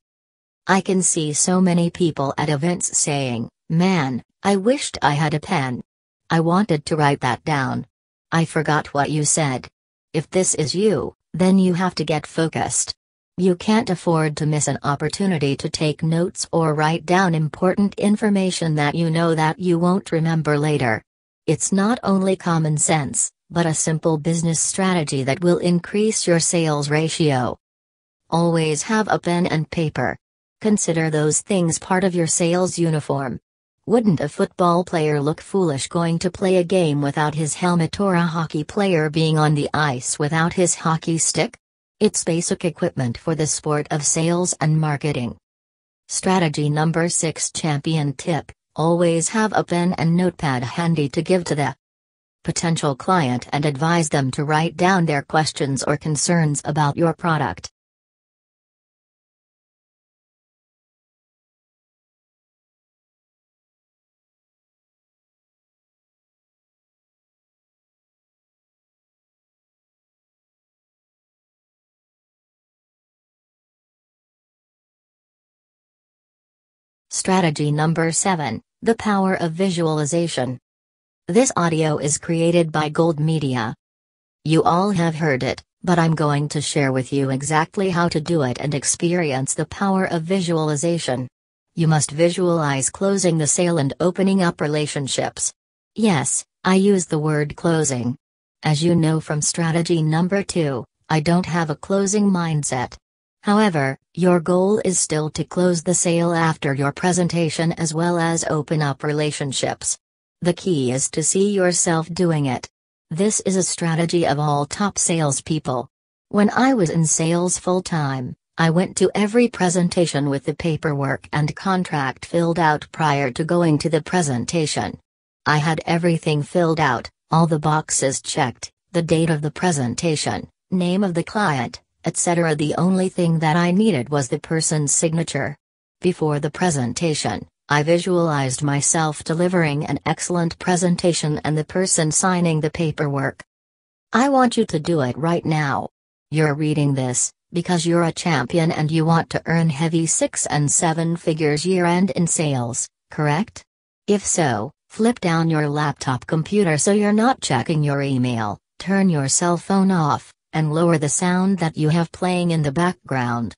I can see so many people at events saying, "Man, I wished I had a pen. I wanted to write that down. I forgot what you said." If this is you, then you have to get focused. You can't afford to miss an opportunity to take notes or write down important information that you know that you won't remember later. It's not only common sense, but a simple business strategy that will increase your sales ratio. Always have a pen and paper. Consider those things part of your sales uniform. Wouldn't a football player look foolish going to play a game without his helmet, or a hockey player being on the ice without his hockey stick? It's basic equipment for the sport of sales and marketing. Strategy number 6 champion tip: always have a pen and notepad handy to give to the potential client and advise them to write down their questions or concerns about your product. Strategy number 7, the power of visualization. This audio is created by Gold Media. You all have heard it, but I'm going to share with you exactly how to do it and experience the power of visualization. You must visualize closing the sale and opening up relationships. Yes, I use the word closing. As you know from strategy number 2, I don't have a closing mindset. However, your goal is still to close the sale after your presentation as well as open up relationships. The key is to see yourself doing it. This is a strategy of all top salespeople. When I was in sales full-time, I went to every presentation with the paperwork and contract filled out prior to going to the presentation. I had everything filled out, all the boxes checked, the date of the presentation, name of the client, etc. The only thing that I needed was the person's signature. Before the presentation, I visualized myself delivering an excellent presentation and the person signing the paperwork. I want you to do it right now. You're reading this because you're a champion and you want to earn heavy 6 and 7 figures year-end in sales, correct? If so, flip down your laptop computer so you're not checking your email, turn your cell phone off, and lower the sound that you have playing in the background.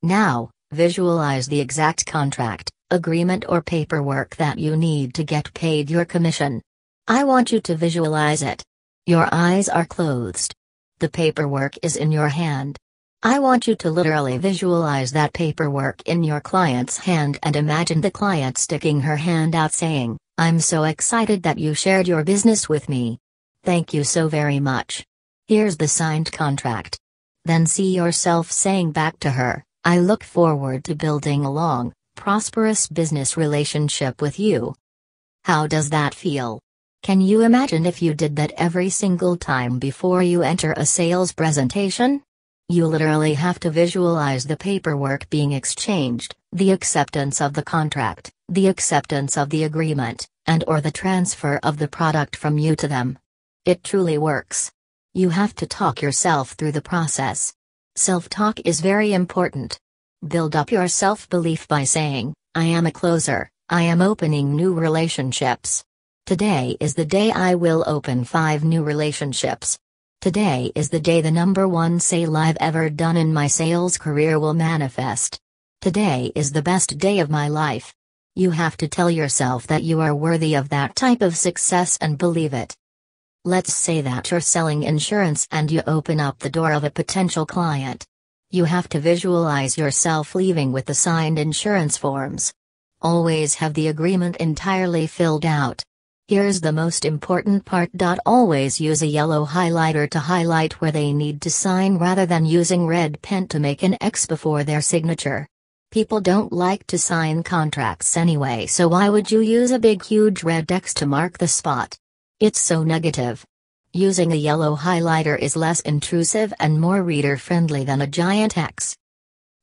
Now, visualize the exact contract, agreement or paperwork that you need to get paid your commission. I want you to visualize it. Your eyes are closed. The paperwork is in your hand. I want you to literally visualize that paperwork in your client's hand and imagine the client sticking her hand out saying, "I'm so excited that you shared your business with me. Thank you so very much. Here's the signed contract." Then see yourself saying back to her, "I look forward to building a long, prosperous business relationship with you." How does that feel? Can you imagine if you did that every single time before you enter a sales presentation? You literally have to visualize the paperwork being exchanged, the acceptance of the contract, the acceptance of the agreement, and/or the transfer of the product from you to them. It truly works. You have to talk yourself through the process. Self-talk is very important. Build up your self-belief by saying, "I am a closer, I am opening new relationships. Today is the day I will open 5 new relationships. Today is the day the #1 sale I've ever done in my sales career will manifest. Today is the best day of my life." You have to tell yourself that you are worthy of that type of success and believe it. Let's say that you're selling insurance and you open up the door of a potential client. You have to visualize yourself leaving with the signed insurance forms. Always have the agreement entirely filled out. Here's the most important part. Always use a yellow highlighter to highlight where they need to sign rather than using red pen to make an X before their signature. People don't like to sign contracts anyway, so why would you use a big huge red X to mark the spot? It's so negative. Using a yellow highlighter is less intrusive and more reader-friendly than a giant X.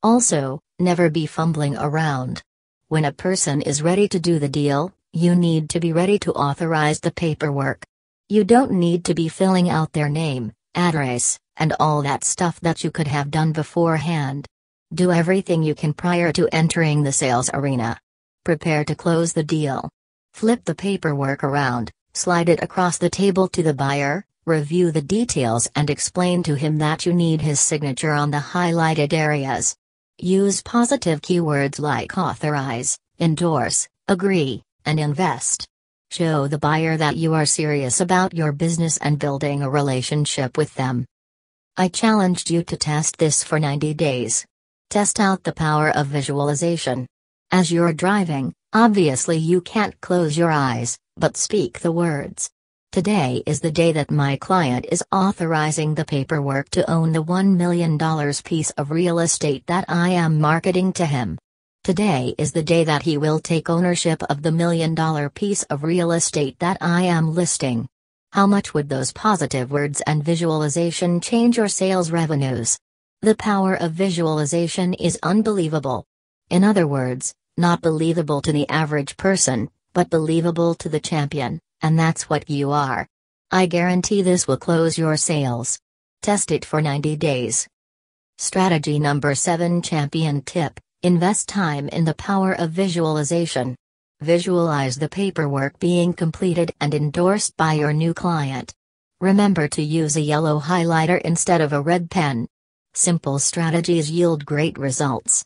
Also, never be fumbling around. When a person is ready to do the deal, you need to be ready to authorize the paperwork. You don't need to be filling out their name, address, and all that stuff that you could have done beforehand. Do everything you can prior to entering the sales arena. Prepare to close the deal. Flip the paperwork around, slide it across the table to the buyer, review the details and explain to him that you need his signature on the highlighted areas. Use positive keywords like authorize, endorse, agree, and invest. Show the buyer that you are serious about your business and building a relationship with them. I challenged you to test this for 90 days. Test out the power of visualization. As you're driving, obviously you can't close your eyes, but speak the words. Today is the day that my client is authorizing the paperwork to own the $1 million piece of real estate that I am marketing to him. Today is the day that he will take ownership of the $1 million piece of real estate that I am listing. How much would those positive words and visualization change your sales revenues? The power of visualization is unbelievable. In other words, not believable to the average person, but believable to the champion, and that's what you are. I guarantee this will close your sales. Test it for 90 days. Strategy number 7 champion tip. Invest time in the power of visualization. Visualize the paperwork being completed and endorsed by your new client. Remember to use a yellow highlighter instead of a red pen. Simple strategies yield great results.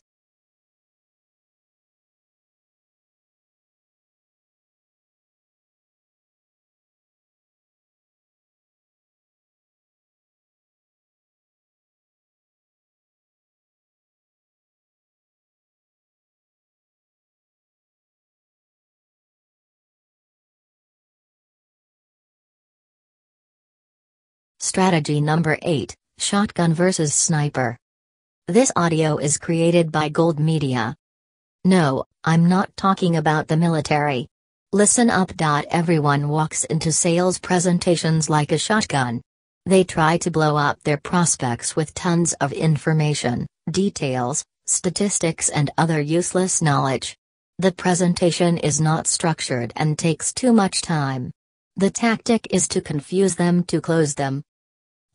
Strategy number 8, Shotgun versus Sniper. This audio is created by Gold Media. No, I'm not talking about the military. Listen up. Everyone walks into sales presentations like a shotgun. They try to blow up their prospects with tons of information, details, statistics, and other useless knowledge. The presentation is not structured and takes too much time. The tactic is to confuse them to close them.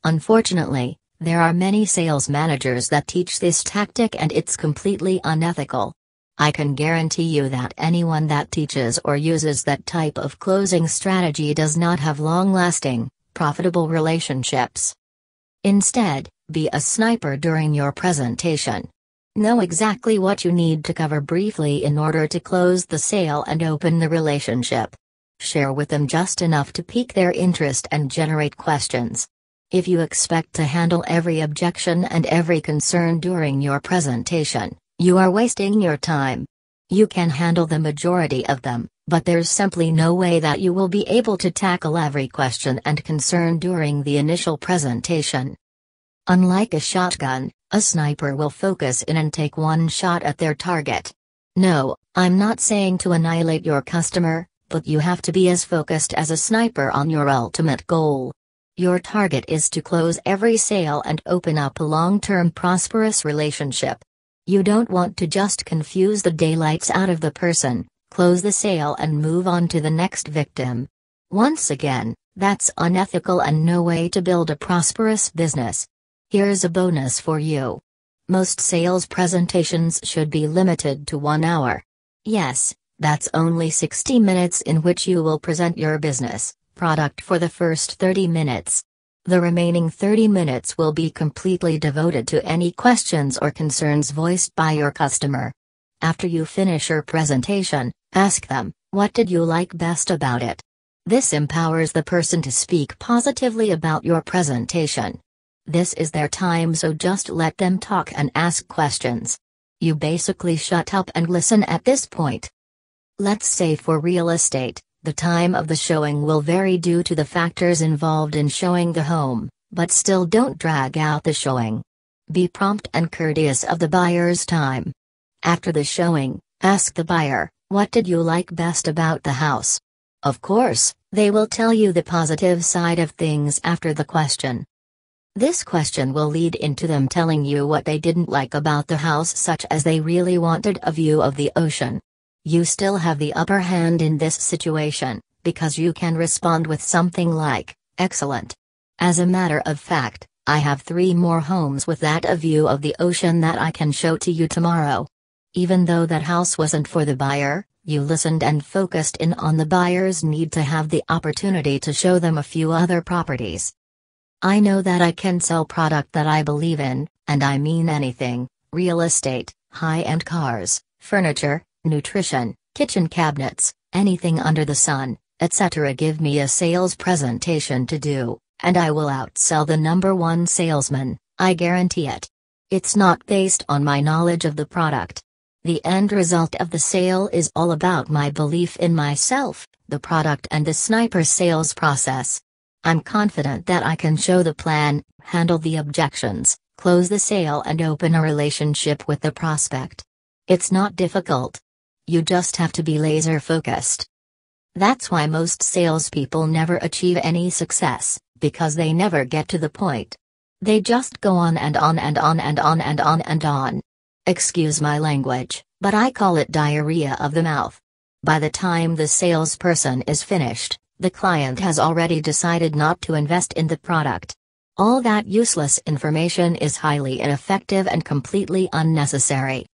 Unfortunately, there are many sales managers that teach this tactic, and it's completely unethical. I can guarantee you that anyone that teaches or uses that type of closing strategy does not have long-lasting, profitable relationships. Instead, be a sniper during your presentation. Know exactly what you need to cover briefly in order to close the sale and open the relationship. Share with them just enough to pique their interest and generate questions. If you expect to handle every objection and every concern during your presentation, you are wasting your time. You can handle the majority of them, but there's simply no way that you will be able to tackle every question and concern during the initial presentation. Unlike a shotgun, a sniper will focus in and take one shot at their target. No, I'm not saying to annihilate your customer, but you have to be as focused as a sniper on your ultimate goal. Your target is to close every sale and open up a long-term prosperous relationship. You don't want to just confuse the daylights out of the person, close the sale and move on to the next victim. Once again, that's unethical and no way to build a prosperous business. Here's a bonus for you. Most sales presentations should be limited to 1 hour. Yes, that's only 60 minutes in which you will present your business product for the first 30 minutes. The remaining 30 minutes will be completely devoted to any questions or concerns voiced by your customer. After you finish your presentation, ask them, what did you like best about it? This empowers the person to speak positively about your presentation. This is their time, so just let them talk and ask questions. You basically shut up and listen at this point. Let's say for real estate, the time of the showing will vary due to the factors involved in showing the home, but still don't drag out the showing. Be prompt and courteous of the buyer's time. After the showing, ask the buyer, what did you like best about the house? Of course, they will tell you the positive side of things after the question. This question will lead into them telling you what they didn't like about the house, such as they really wanted a view of the ocean. You still have the upper hand in this situation, because you can respond with something like, excellent. As a matter of fact, I have 3 more homes with that a view of the ocean that I can show to you tomorrow. Even though that house wasn't for the buyer, you listened and focused in on the buyer's need to have the opportunity to show them a few other properties. I know that I can sell product that I believe in, and I mean anything: real estate, high-end cars, furniture, nutrition, kitchen cabinets, anything under the sun, etc. Give me a sales presentation to do, and I will outsell the #1 salesman, I guarantee it. It's not based on my knowledge of the product. The end result of the sale is all about my belief in myself, the product, and the sniper sales process. I'm confident that I can show the plan, handle the objections, close the sale, and open a relationship with the prospect. It's not difficult. You just have to be laser focused. That's why most salespeople never achieve any success, because they never get to the point. They just go on and on and on and on and on and on. Excuse my language, but I call it diarrhea of the mouth. By the time the salesperson is finished, the client has already decided not to invest in the product. All that useless information is highly ineffective and completely unnecessary.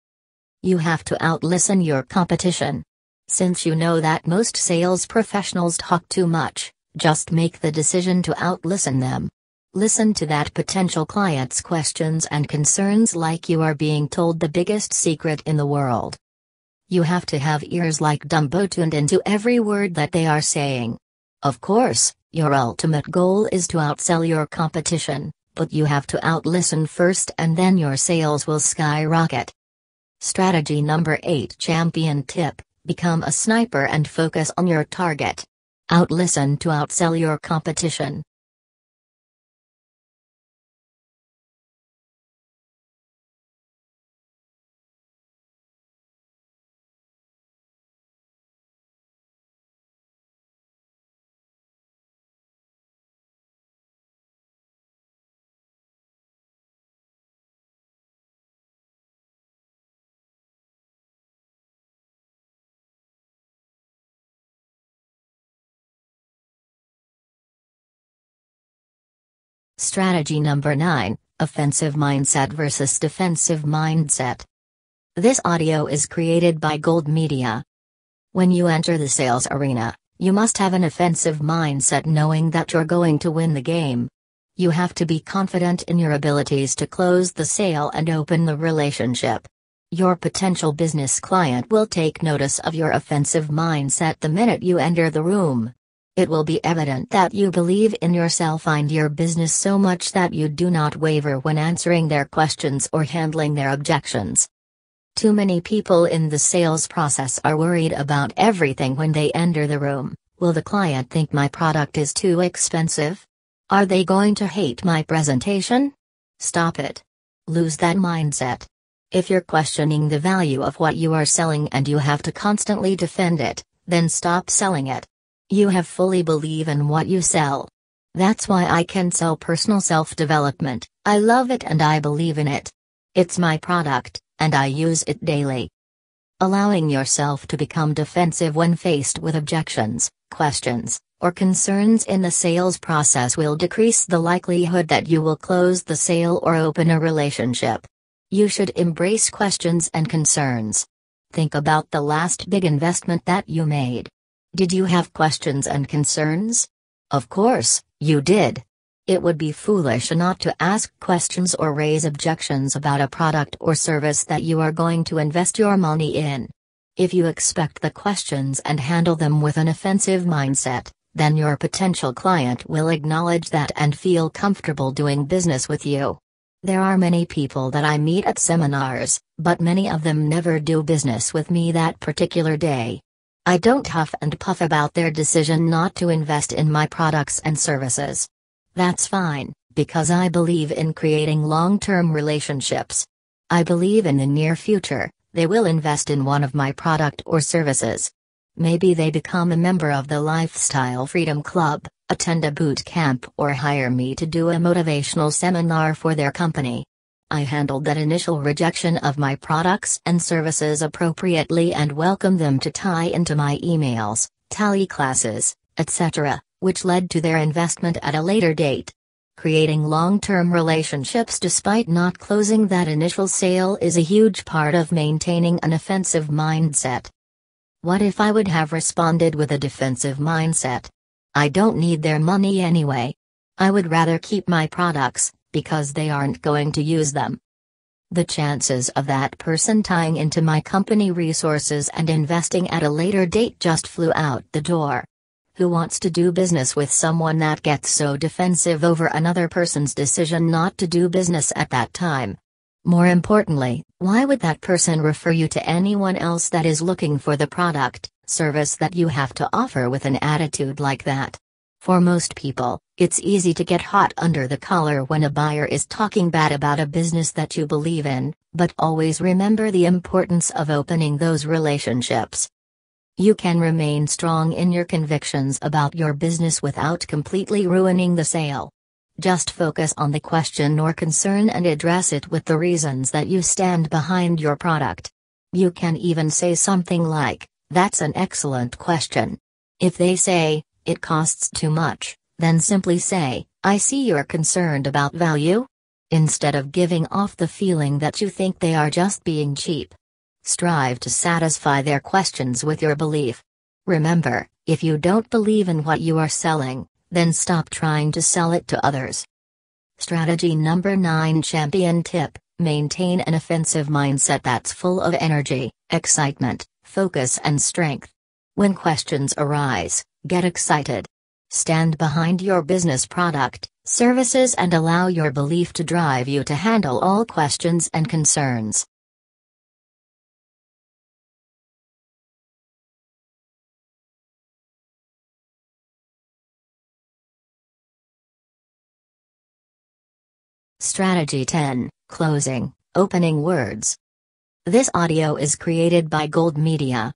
You have to outlisten your competition. Since you know that most sales professionals talk too much, just make the decision to outlisten them. Listen to that potential client's questions and concerns like you are being told the biggest secret in the world. You have to have ears like Dumbo tuned into every word that they are saying. Of course, your ultimate goal is to outsell your competition, but you have to outlisten first and then your sales will skyrocket. Strategy number 8 champion tip: become a sniper and focus on your target. Outlisten to outsell your competition. Strategy number 9, offensive mindset versus defensive mindset. This audio is created by Gold Media. When you enter the sales arena, you must have an offensive mindset, knowing that you're going to win the game. You have to be confident in your abilities to close the sale and open the relationship. Your potential business client will take notice of your offensive mindset the minute you enter the room. It will be evident that you believe in yourself and your business so much that you do not waver when answering their questions or handling their objections. Too many people in the sales process are worried about everything when they enter the room. Will the client think my product is too expensive? Are they going to hate my presentation? Stop it. Lose that mindset. If you're questioning the value of what you are selling and you have to constantly defend it, then stop selling it. You have fully believe in what you sell. That's why I can sell personal self-development. I love it and I believe in it. It's my product, and I use it daily. Allowing yourself to become defensive when faced with objections, questions, or concerns in the sales process will decrease the likelihood that you will close the sale or open a relationship. You should embrace questions and concerns. Think about the last big investment that you made. Did you have questions and concerns? Of course, you did. It would be foolish not to ask questions or raise objections about a product or service that you are going to invest your money in. If you expect the questions and handle them with an offensive mindset, then your potential client will acknowledge that and feel comfortable doing business with you. There are many people that I meet at seminars, but many of them never do business with me that particular day. I don't huff and puff about their decision not to invest in my products and services. That's fine, because I believe in creating long-term relationships. I believe in the near future, they will invest in one of my product or services. Maybe they become a member of the Lifestyle Freedom Club, attend a boot camp, or hire me to do a motivational seminar for their company. I handled that initial rejection of my products and services appropriately and welcome them to tie into my emails, tally classes, etc., which led to their investment at a later date. Creating long-term relationships despite not closing that initial sale is a huge part of maintaining an offensive mindset. What if I would have responded with a defensive mindset? I don't need their money anyway. I would rather keep my products, because they aren't going to use them. The chances of that person tying into my company resources and investing at a later date just flew out the door. Who wants to do business with someone that gets so defensive over another person's decision not to do business at that time? More importantly, why would that person refer you to anyone else that is looking for the product, service that you have to offer with an attitude like that? For most people, it's easy to get hot under the collar when a buyer is talking bad about a business that you believe in, but always remember the importance of opening those relationships. You can remain strong in your convictions about your business without completely ruining the sale. Just focus on the question or concern and address it with the reasons that you stand behind your product. You can even say something like, "That's an excellent question." If they say, "It costs too much," then simply say, "I see you're concerned about value," instead of giving off the feeling that you think they are just being cheap. Strive to satisfy their questions with your belief. Remember, if you don't believe in what you are selling, then stop trying to sell it to others. Strategy number 9 champion tip: maintain an offensive mindset that's full of energy, excitement, focus and strength. When questions arise, get excited. Stand behind your business product, services and allow your belief to drive you to handle all questions and concerns. Strategy 10, closing, opening words. This audio is created by Gold Media.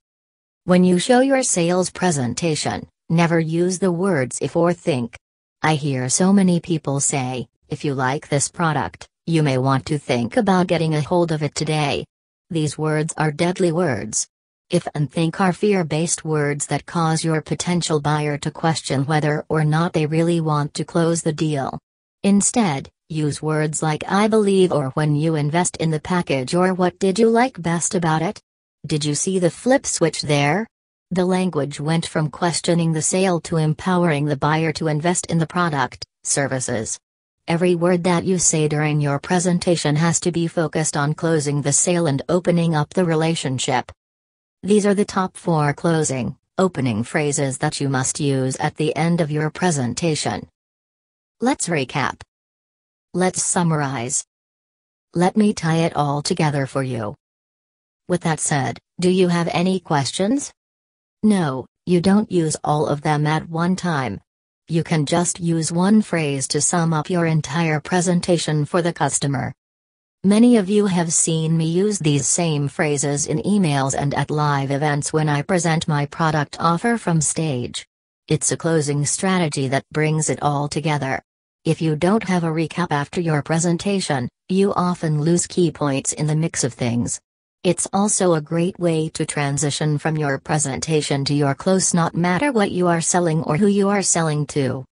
When you show your sales presentation, never use the words if or think. I hear so many people say, if you like this product, you may want to think about getting a hold of it today. These words are deadly words. If and think are fear-based words that cause your potential buyer to question whether or not they really want to close the deal. Instead, use words like I believe or when you invest in the package or what did you like best about it? Did you see the flip switch there? The language went from questioning the sale to empowering the buyer to invest in the product, services. Every word that you say during your presentation has to be focused on closing the sale and opening up the relationship. These are the top 4 closing, opening phrases that you must use at the end of your presentation. Let's recap. Let's summarize. Let me tie it all together for you. With that said, do you have any questions? No, you don't use all of them at one time. You can just use one phrase to sum up your entire presentation for the customer. Many of you have seen me use these same phrases in emails and at live events when I present my product offer from stage. It's a closing strategy that brings it all together. If you don't have a recap after your presentation, you often lose key points in the mix of things. It's also a great way to transition from your presentation to your close, no matter what you are selling or who you are selling to.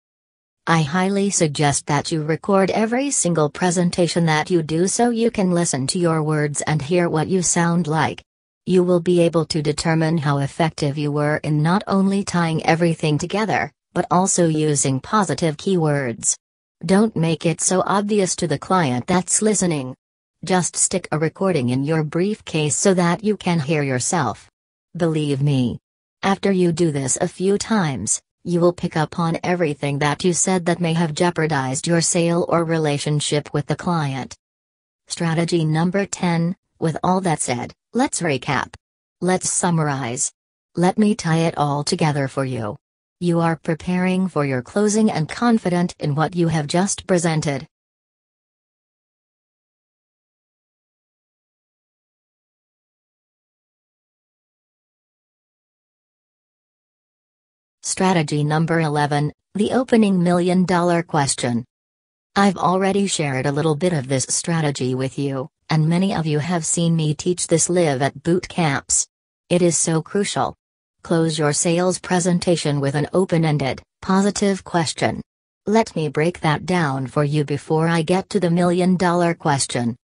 I highly suggest that you record every single presentation that you do so you can listen to your words and hear what you sound like. You will be able to determine how effective you were in not only tying everything together, but also using positive keywords. Don't make it so obvious to the client that's listening. Just stick a recording in your briefcase so that you can hear yourself. Believe me. After you do this a few times, you will pick up on everything that you said that may have jeopardized your sale or relationship with the client. Strategy number 10, with all that said, let's recap. Let's summarize. Let me tie it all together for you. You are preparing for your closing and confident in what you have just presented. Strategy number 11, the opening $1 million question. I've already shared a little bit of this strategy with you, and many of you have seen me teach this live at boot camps. It is so crucial. Close your sales presentation with an open-ended, positive question. Let me break that down for you before I get to the $1 million question.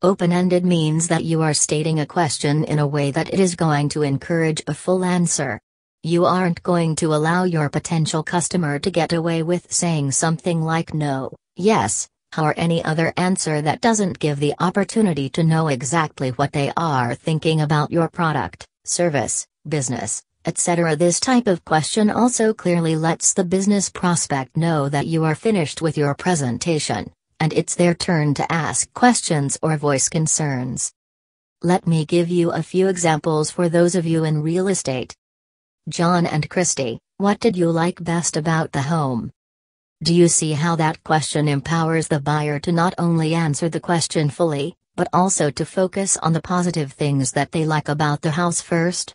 Open-ended means that you are stating a question in a way that it is going to encourage a full answer. You aren't going to allow your potential customer to get away with saying something like no, yes, or any other answer that doesn't give the opportunity to know exactly what they are thinking about your product, service, business, etc. This type of question also clearly lets the business prospect know that you are finished with your presentation, and it's their turn to ask questions or voice concerns. Let me give you a few examples for those of you in real estate. John and Christy, what did you like best about the home? Do you see how that question empowers the buyer to not only answer the question fully, but also to focus on the positive things that they like about the house first?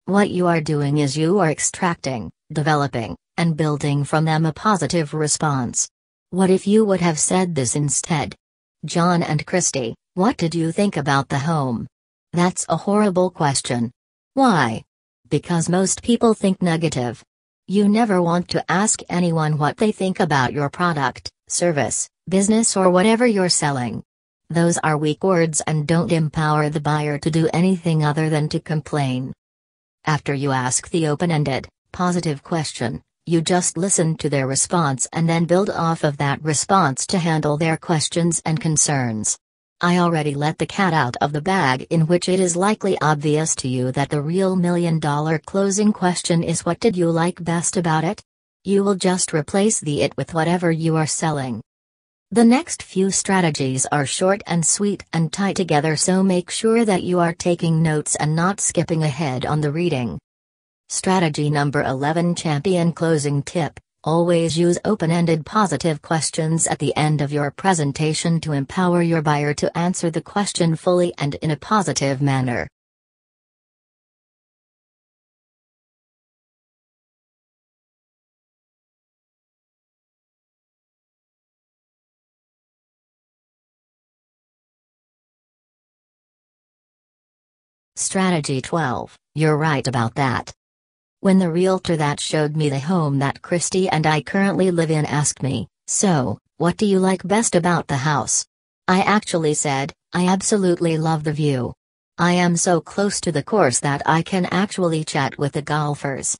What you are doing is you are extracting, developing, and building from them a positive response. What if you would have said this instead? John and Christy, what did you think about the home? That's a horrible question. Why? Because most people think negative. You never want to ask anyone what they think about your product, service, business or whatever you're selling. Those are weak words and don't empower the buyer to do anything other than to complain. After you ask the open-ended, positive question, you just listen to their response and then build off of that response to handle their questions and concerns. I already let the cat out of the bag, in which it is likely obvious to you that the real $1,000,000 closing question is, what did you like best about it? You will just replace the it with whatever you are selling. The next few strategies are short and sweet and tie together, so make sure that you are taking notes and not skipping ahead on the reading. Strategy number 11, champion closing tip. Always use open-ended positive questions at the end of your presentation to empower your buyer to answer the question fully and in a positive manner. Strategy 12, you're right about that. When the realtor that showed me the home that Christy and I currently live in asked me, "So, what do you like best about the house?" I actually said, "I absolutely love the view. I am so close to the course that I can actually chat with the golfers."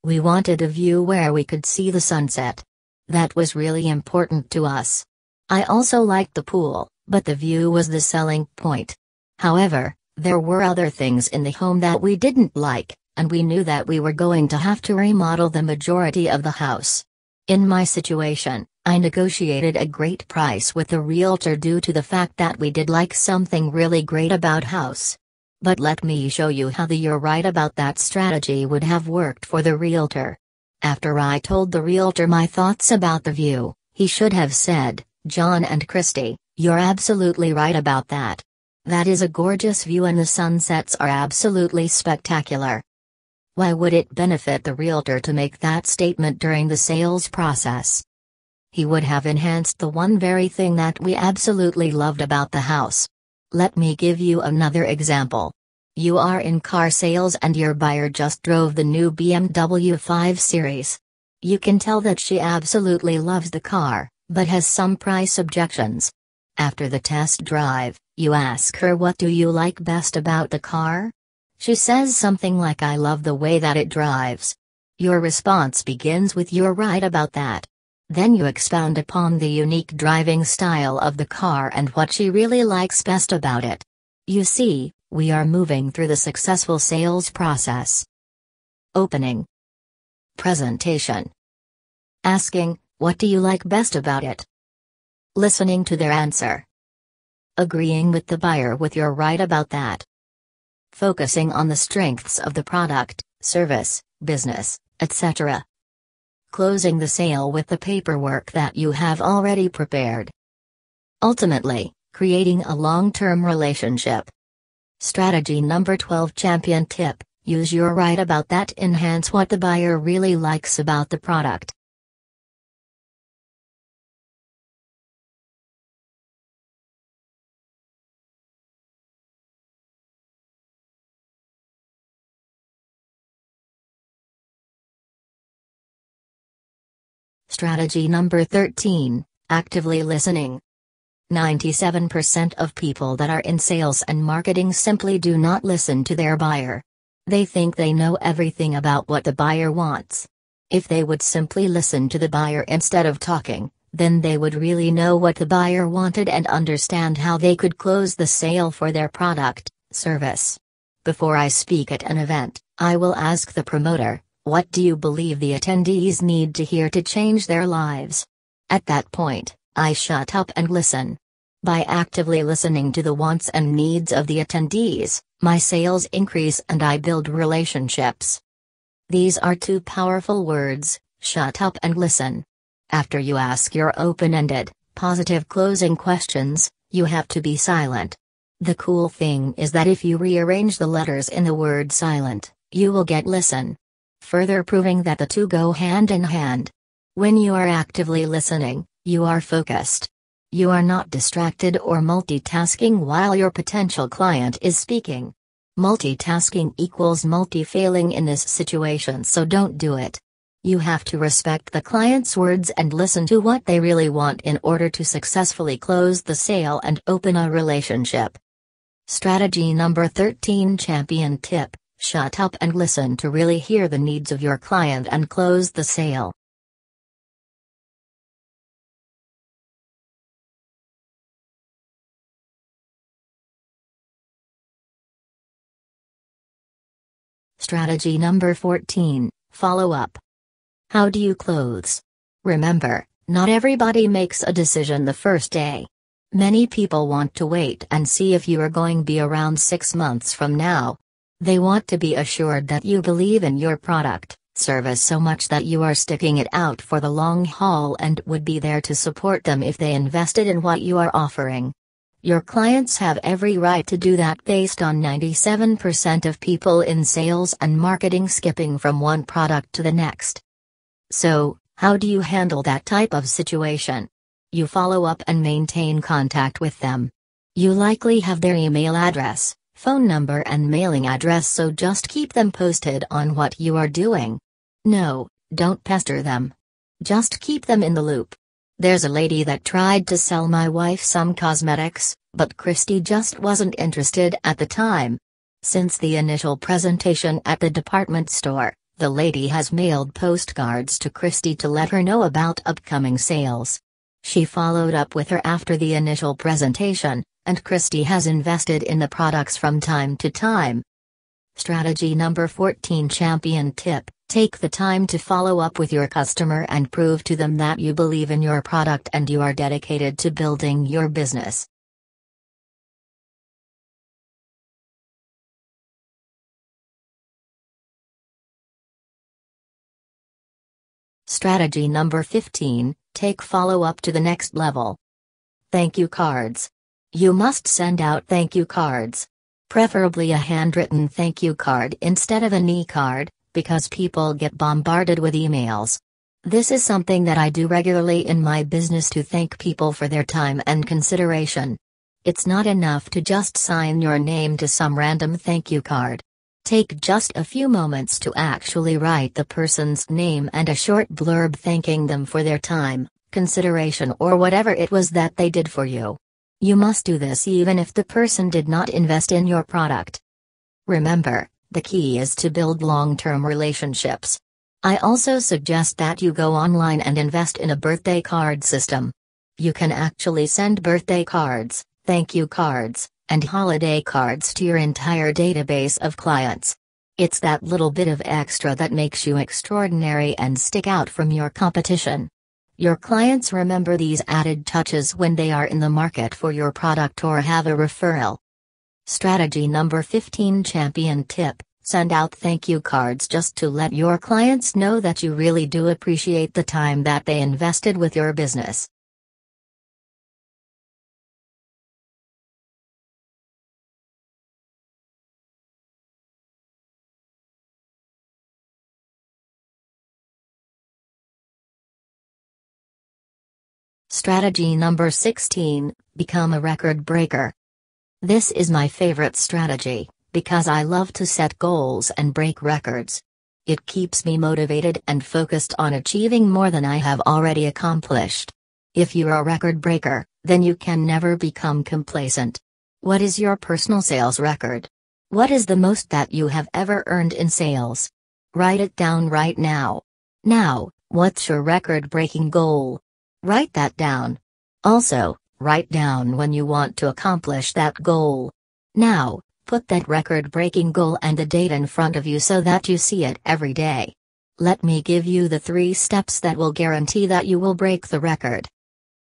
We wanted a view where we could see the sunset. That was really important to us. I also liked the pool, but the view was the selling point. However, there were other things in the home that we didn't like, and we knew that we were going to have to remodel the majority of the house. In my situation, I negotiated a great price with the realtor due to the fact that we did like something really great about house. But let me show you how the "you're right about that" strategy would have worked for the realtor. After I told the realtor my thoughts about the view, he should have said, "John and Christy, you're absolutely right about that. That is a gorgeous view and the sunsets are absolutely spectacular." Why would it benefit the realtor to make that statement during the sales process? He would have enhanced the one very thing that we absolutely loved about the house. Let me give you another example. You are in car sales and your buyer just drove the new BMW 5 Series. You can tell that she absolutely loves the car, but has some price objections. After the test drive, you ask her, "What do you like best about the car?" She says something like, "I love the way that it drives." Your response begins with, "You're right about that." Then you expound upon the unique driving style of the car and what she really likes best about it. You see, we are moving through the successful sales process. Opening. Presentation. Asking, "What do you like best about it?" Listening to their answer. Agreeing with the buyer with "You're right about that." Focusing on the strengths of the product, service, business, etc. Closing the sale with the paperwork that you have already prepared. Ultimately, creating a long-term relationship. Strategy number 12, champion tip. Use "You're right about that" enhance what the buyer really likes about the product. Strategy number 13, actively listening. 97% of people that are in sales and marketing simply do not listen to their buyer. They think they know everything about what the buyer wants. If they would simply listen to the buyer instead of talking, then they would really know what the buyer wanted and understand how they could close the sale for their product, service. Before I speak at an event, I will ask the promoter, "What do you believe the attendees need to hear to change their lives?" At that point, I shut up and listen. By actively listening to the wants and needs of the attendees, my sales increase and I build relationships. These are two powerful words: shut up and listen. After you ask your open-ended, positive closing questions, you have to be silent. The cool thing is that if you rearrange the letters in the word silent, you will get listen. Further proving that the two go hand in hand. When you are actively listening, you are focused. You are not distracted or multitasking while your potential client is speaking. Multitasking equals multi-failing in this situation, so don't do it. You have to respect the client's words and listen to what they really want in order to successfully close the sale and open a relationship. Strategy number 13. Champion tip: shut up and listen to really hear the needs of your client and close the sale. Strategy number 14. Follow up. How do you close? Remember, not everybody makes a decision the first day. Many people want to wait and see if you are going to be around 6 months from now. They want to be assured that you believe in your product, service so much that you are sticking it out for the long haul and would be there to support them if they invested in what you are offering. Your clients have every right to do that based on 97% of people in sales and marketing skipping from one product to the next. So, how do you handle that type of situation? You follow up and maintain contact with them. You likely have their email address, phone number and mailing address, so just keep them posted on what you are doing. No, don't pester them. Just keep them in the loop. There's a lady that tried to sell my wife some cosmetics, but Christy just wasn't interested at the time. Since the initial presentation at the department store, the lady has mailed postcards to Christy to let her know about upcoming sales. She followed up with her after the initial presentation, and Christy has invested in the products from time to time. Strategy number 14. Champion tip: take the time to follow up with your customer and prove to them that you believe in your product and you are dedicated to building your business. Strategy number 15. Take follow-up to the next level. Thank you cards. You must send out thank you cards. Preferably a handwritten thank you card instead of an e-card, because people get bombarded with emails. This is something that I do regularly in my business to thank people for their time and consideration. It's not enough to just sign your name to some random thank you card. Take just a few moments to actually write the person's name and a short blurb thanking them for their time, consideration, or whatever it was that they did for you. You must do this even if the person did not invest in your product. Remember, the key is to build long-term relationships. I also suggest that you go online and invest in a birthday card system. You can actually send birthday cards, thank you cards, and holiday cards to your entire database of clients. It's that little bit of extra that makes you extraordinary and stick out from your competition. Your clients remember these added touches when they are in the market for your product or have a referral. Strategy number 15. Champion tip: send out thank you cards just to let your clients know that you really do appreciate the time that they invested with your business. Strategy number 16. Become a record breaker. This is my favorite strategy, because I love to set goals and break records. It keeps me motivated and focused on achieving more than I have already accomplished. If you're a record breaker, then you can never become complacent. What is your personal sales record? What is the most that you have ever earned in sales? Write it down right now. Now, what's your record-breaking goal? Write that down. Also, write down when you want to accomplish that goal. Now, put that record-breaking goal and the date in front of you so that you see it every day. Let me give you the 3 steps that will guarantee that you will break the record.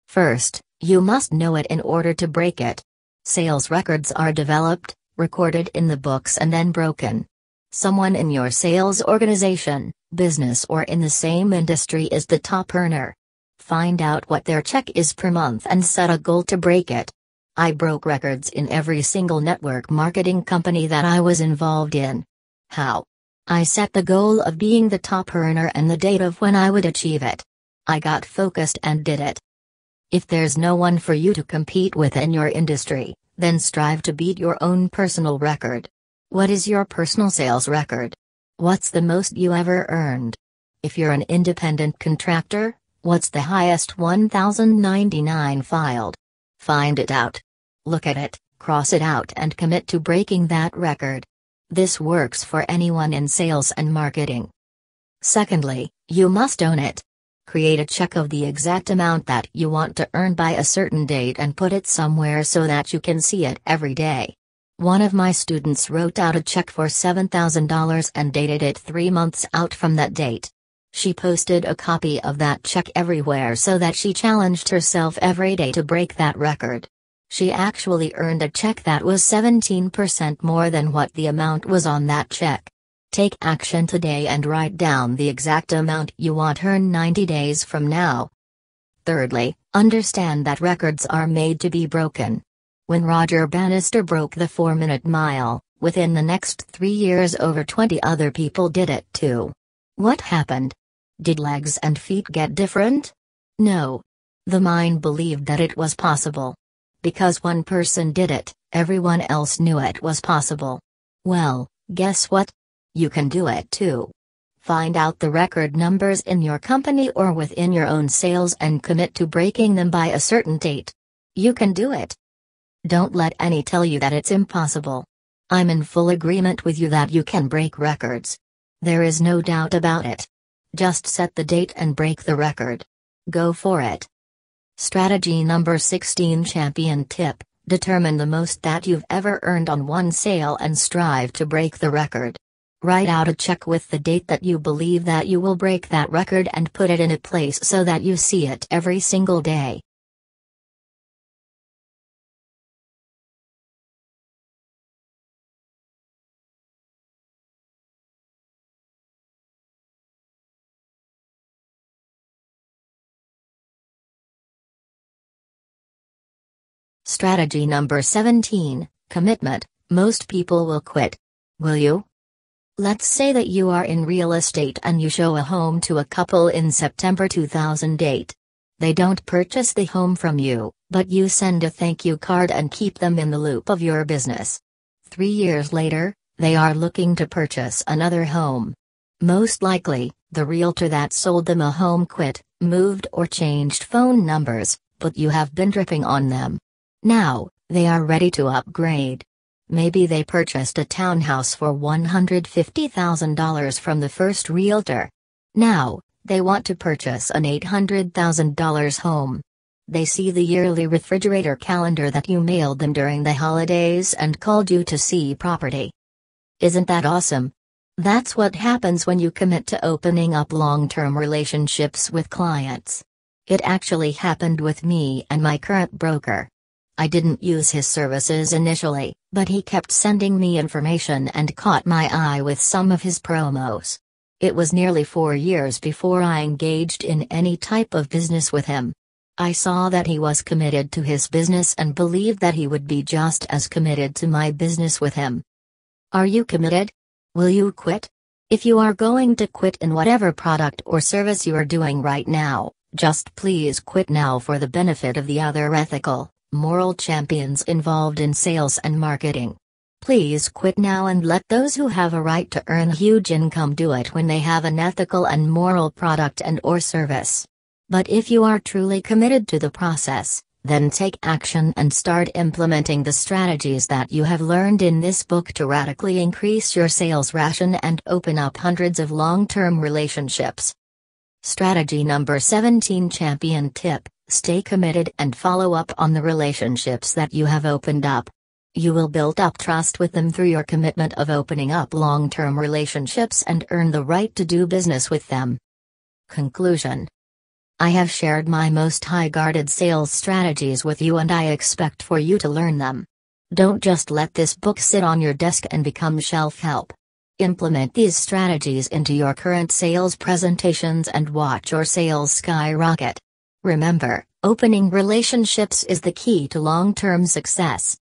First, you must know it in order to break it. Sales records are developed, recorded in the books and then broken. Someone in your sales organization, business or in the same industry is the top earner. Find out what their check is per month and set a goal to break it. I broke records in every single network marketing company that I was involved in. How? I set the goal of being the top earner and the date of when I would achieve it. I got focused and did it. If there's no one for you to compete with in your industry, then strive to beat your own personal record. What is your personal sales record? What's the most you ever earned? If you're an independent contractor, what's the highest 1,099 filed? Find it out. Look at it, cross it out and commit to breaking that record. This works for anyone in sales and marketing. Secondly, you must own it. Create a check of the exact amount that you want to earn by a certain date and put it somewhere so that you can see it every day. One of my students wrote out a check for $7,000 and dated it 3 months out from that date. She posted a copy of that check everywhere so that she challenged herself every day to break that record. She actually earned a check that was 17% more than what the amount was on that check. Take action today and write down the exact amount you want to earn 90 days from now. Thirdly, understand that records are made to be broken. When Roger Bannister broke the 4-minute mile, within the next 3 years over 20 other people did it too. What happened? Did legs and feet get different? No. The mind believed that it was possible. Because one person did it, everyone else knew it was possible. Well, guess what? You can do it too. Find out the record numbers in your company or within your own sales and commit to breaking them by a certain date. You can do it. Don't let any tell you that it's impossible. I'm in full agreement with you that you can break records. There is no doubt about it. Just set the date and break the record. Go for it. Strategy number 16 champion tip: determine the most that you've ever earned on one sale and strive to break the record. Write out a check with the date that you believe that you will break that record and put it in a place so that you see it every single day. Strategy number 17, commitment: most people will quit. Will you? Let's say that you are in real estate and you show a home to a couple in September 2008. They don't purchase the home from you, but you send a thank you card and keep them in the loop of your business. 3 years later, they are looking to purchase another home. Most likely, the realtor that sold them a home quit, moved or changed phone numbers, but you have been dripping on them. Now, they are ready to upgrade. Maybe they purchased a townhouse for $150,000 from the first realtor. Now, they want to purchase an $800,000 home. They see the yearly refrigerator calendar that you mailed them during the holidays and called you to see property. Isn't that awesome? That's what happens when you commit to opening up long-term relationships with clients. It actually happened with me and my current broker. I didn't use his services initially, but he kept sending me information and caught my eye with some of his promos. It was nearly 4 years before I engaged in any type of business with him. I saw that he was committed to his business and believed that he would be just as committed to my business with him. Are you committed? Will you quit? If you are going to quit in whatever product or service you are doing right now, just please quit now for the benefit of the other ethical, moral champions involved in sales and marketing. Please quit now and let those who have a right to earn huge income do it when they have an ethical and moral product and or service. But if you are truly committed to the process, then take action and start implementing the strategies that you have learned in this book to radically increase your sales ration and open up hundreds of long-term relationships. Strategy number 17 champion tip: stay committed and follow up on the relationships that you have opened up. You will build up trust with them through your commitment of opening up long-term relationships and earn the right to do business with them. Conclusion: I have shared my most high-guarded sales strategies with you and I expect for you to learn them. Don't just let this book sit on your desk and become shelf help. Implement these strategies into your current sales presentations and watch your sales skyrocket. Remember, opening relationships is the key to long-term success.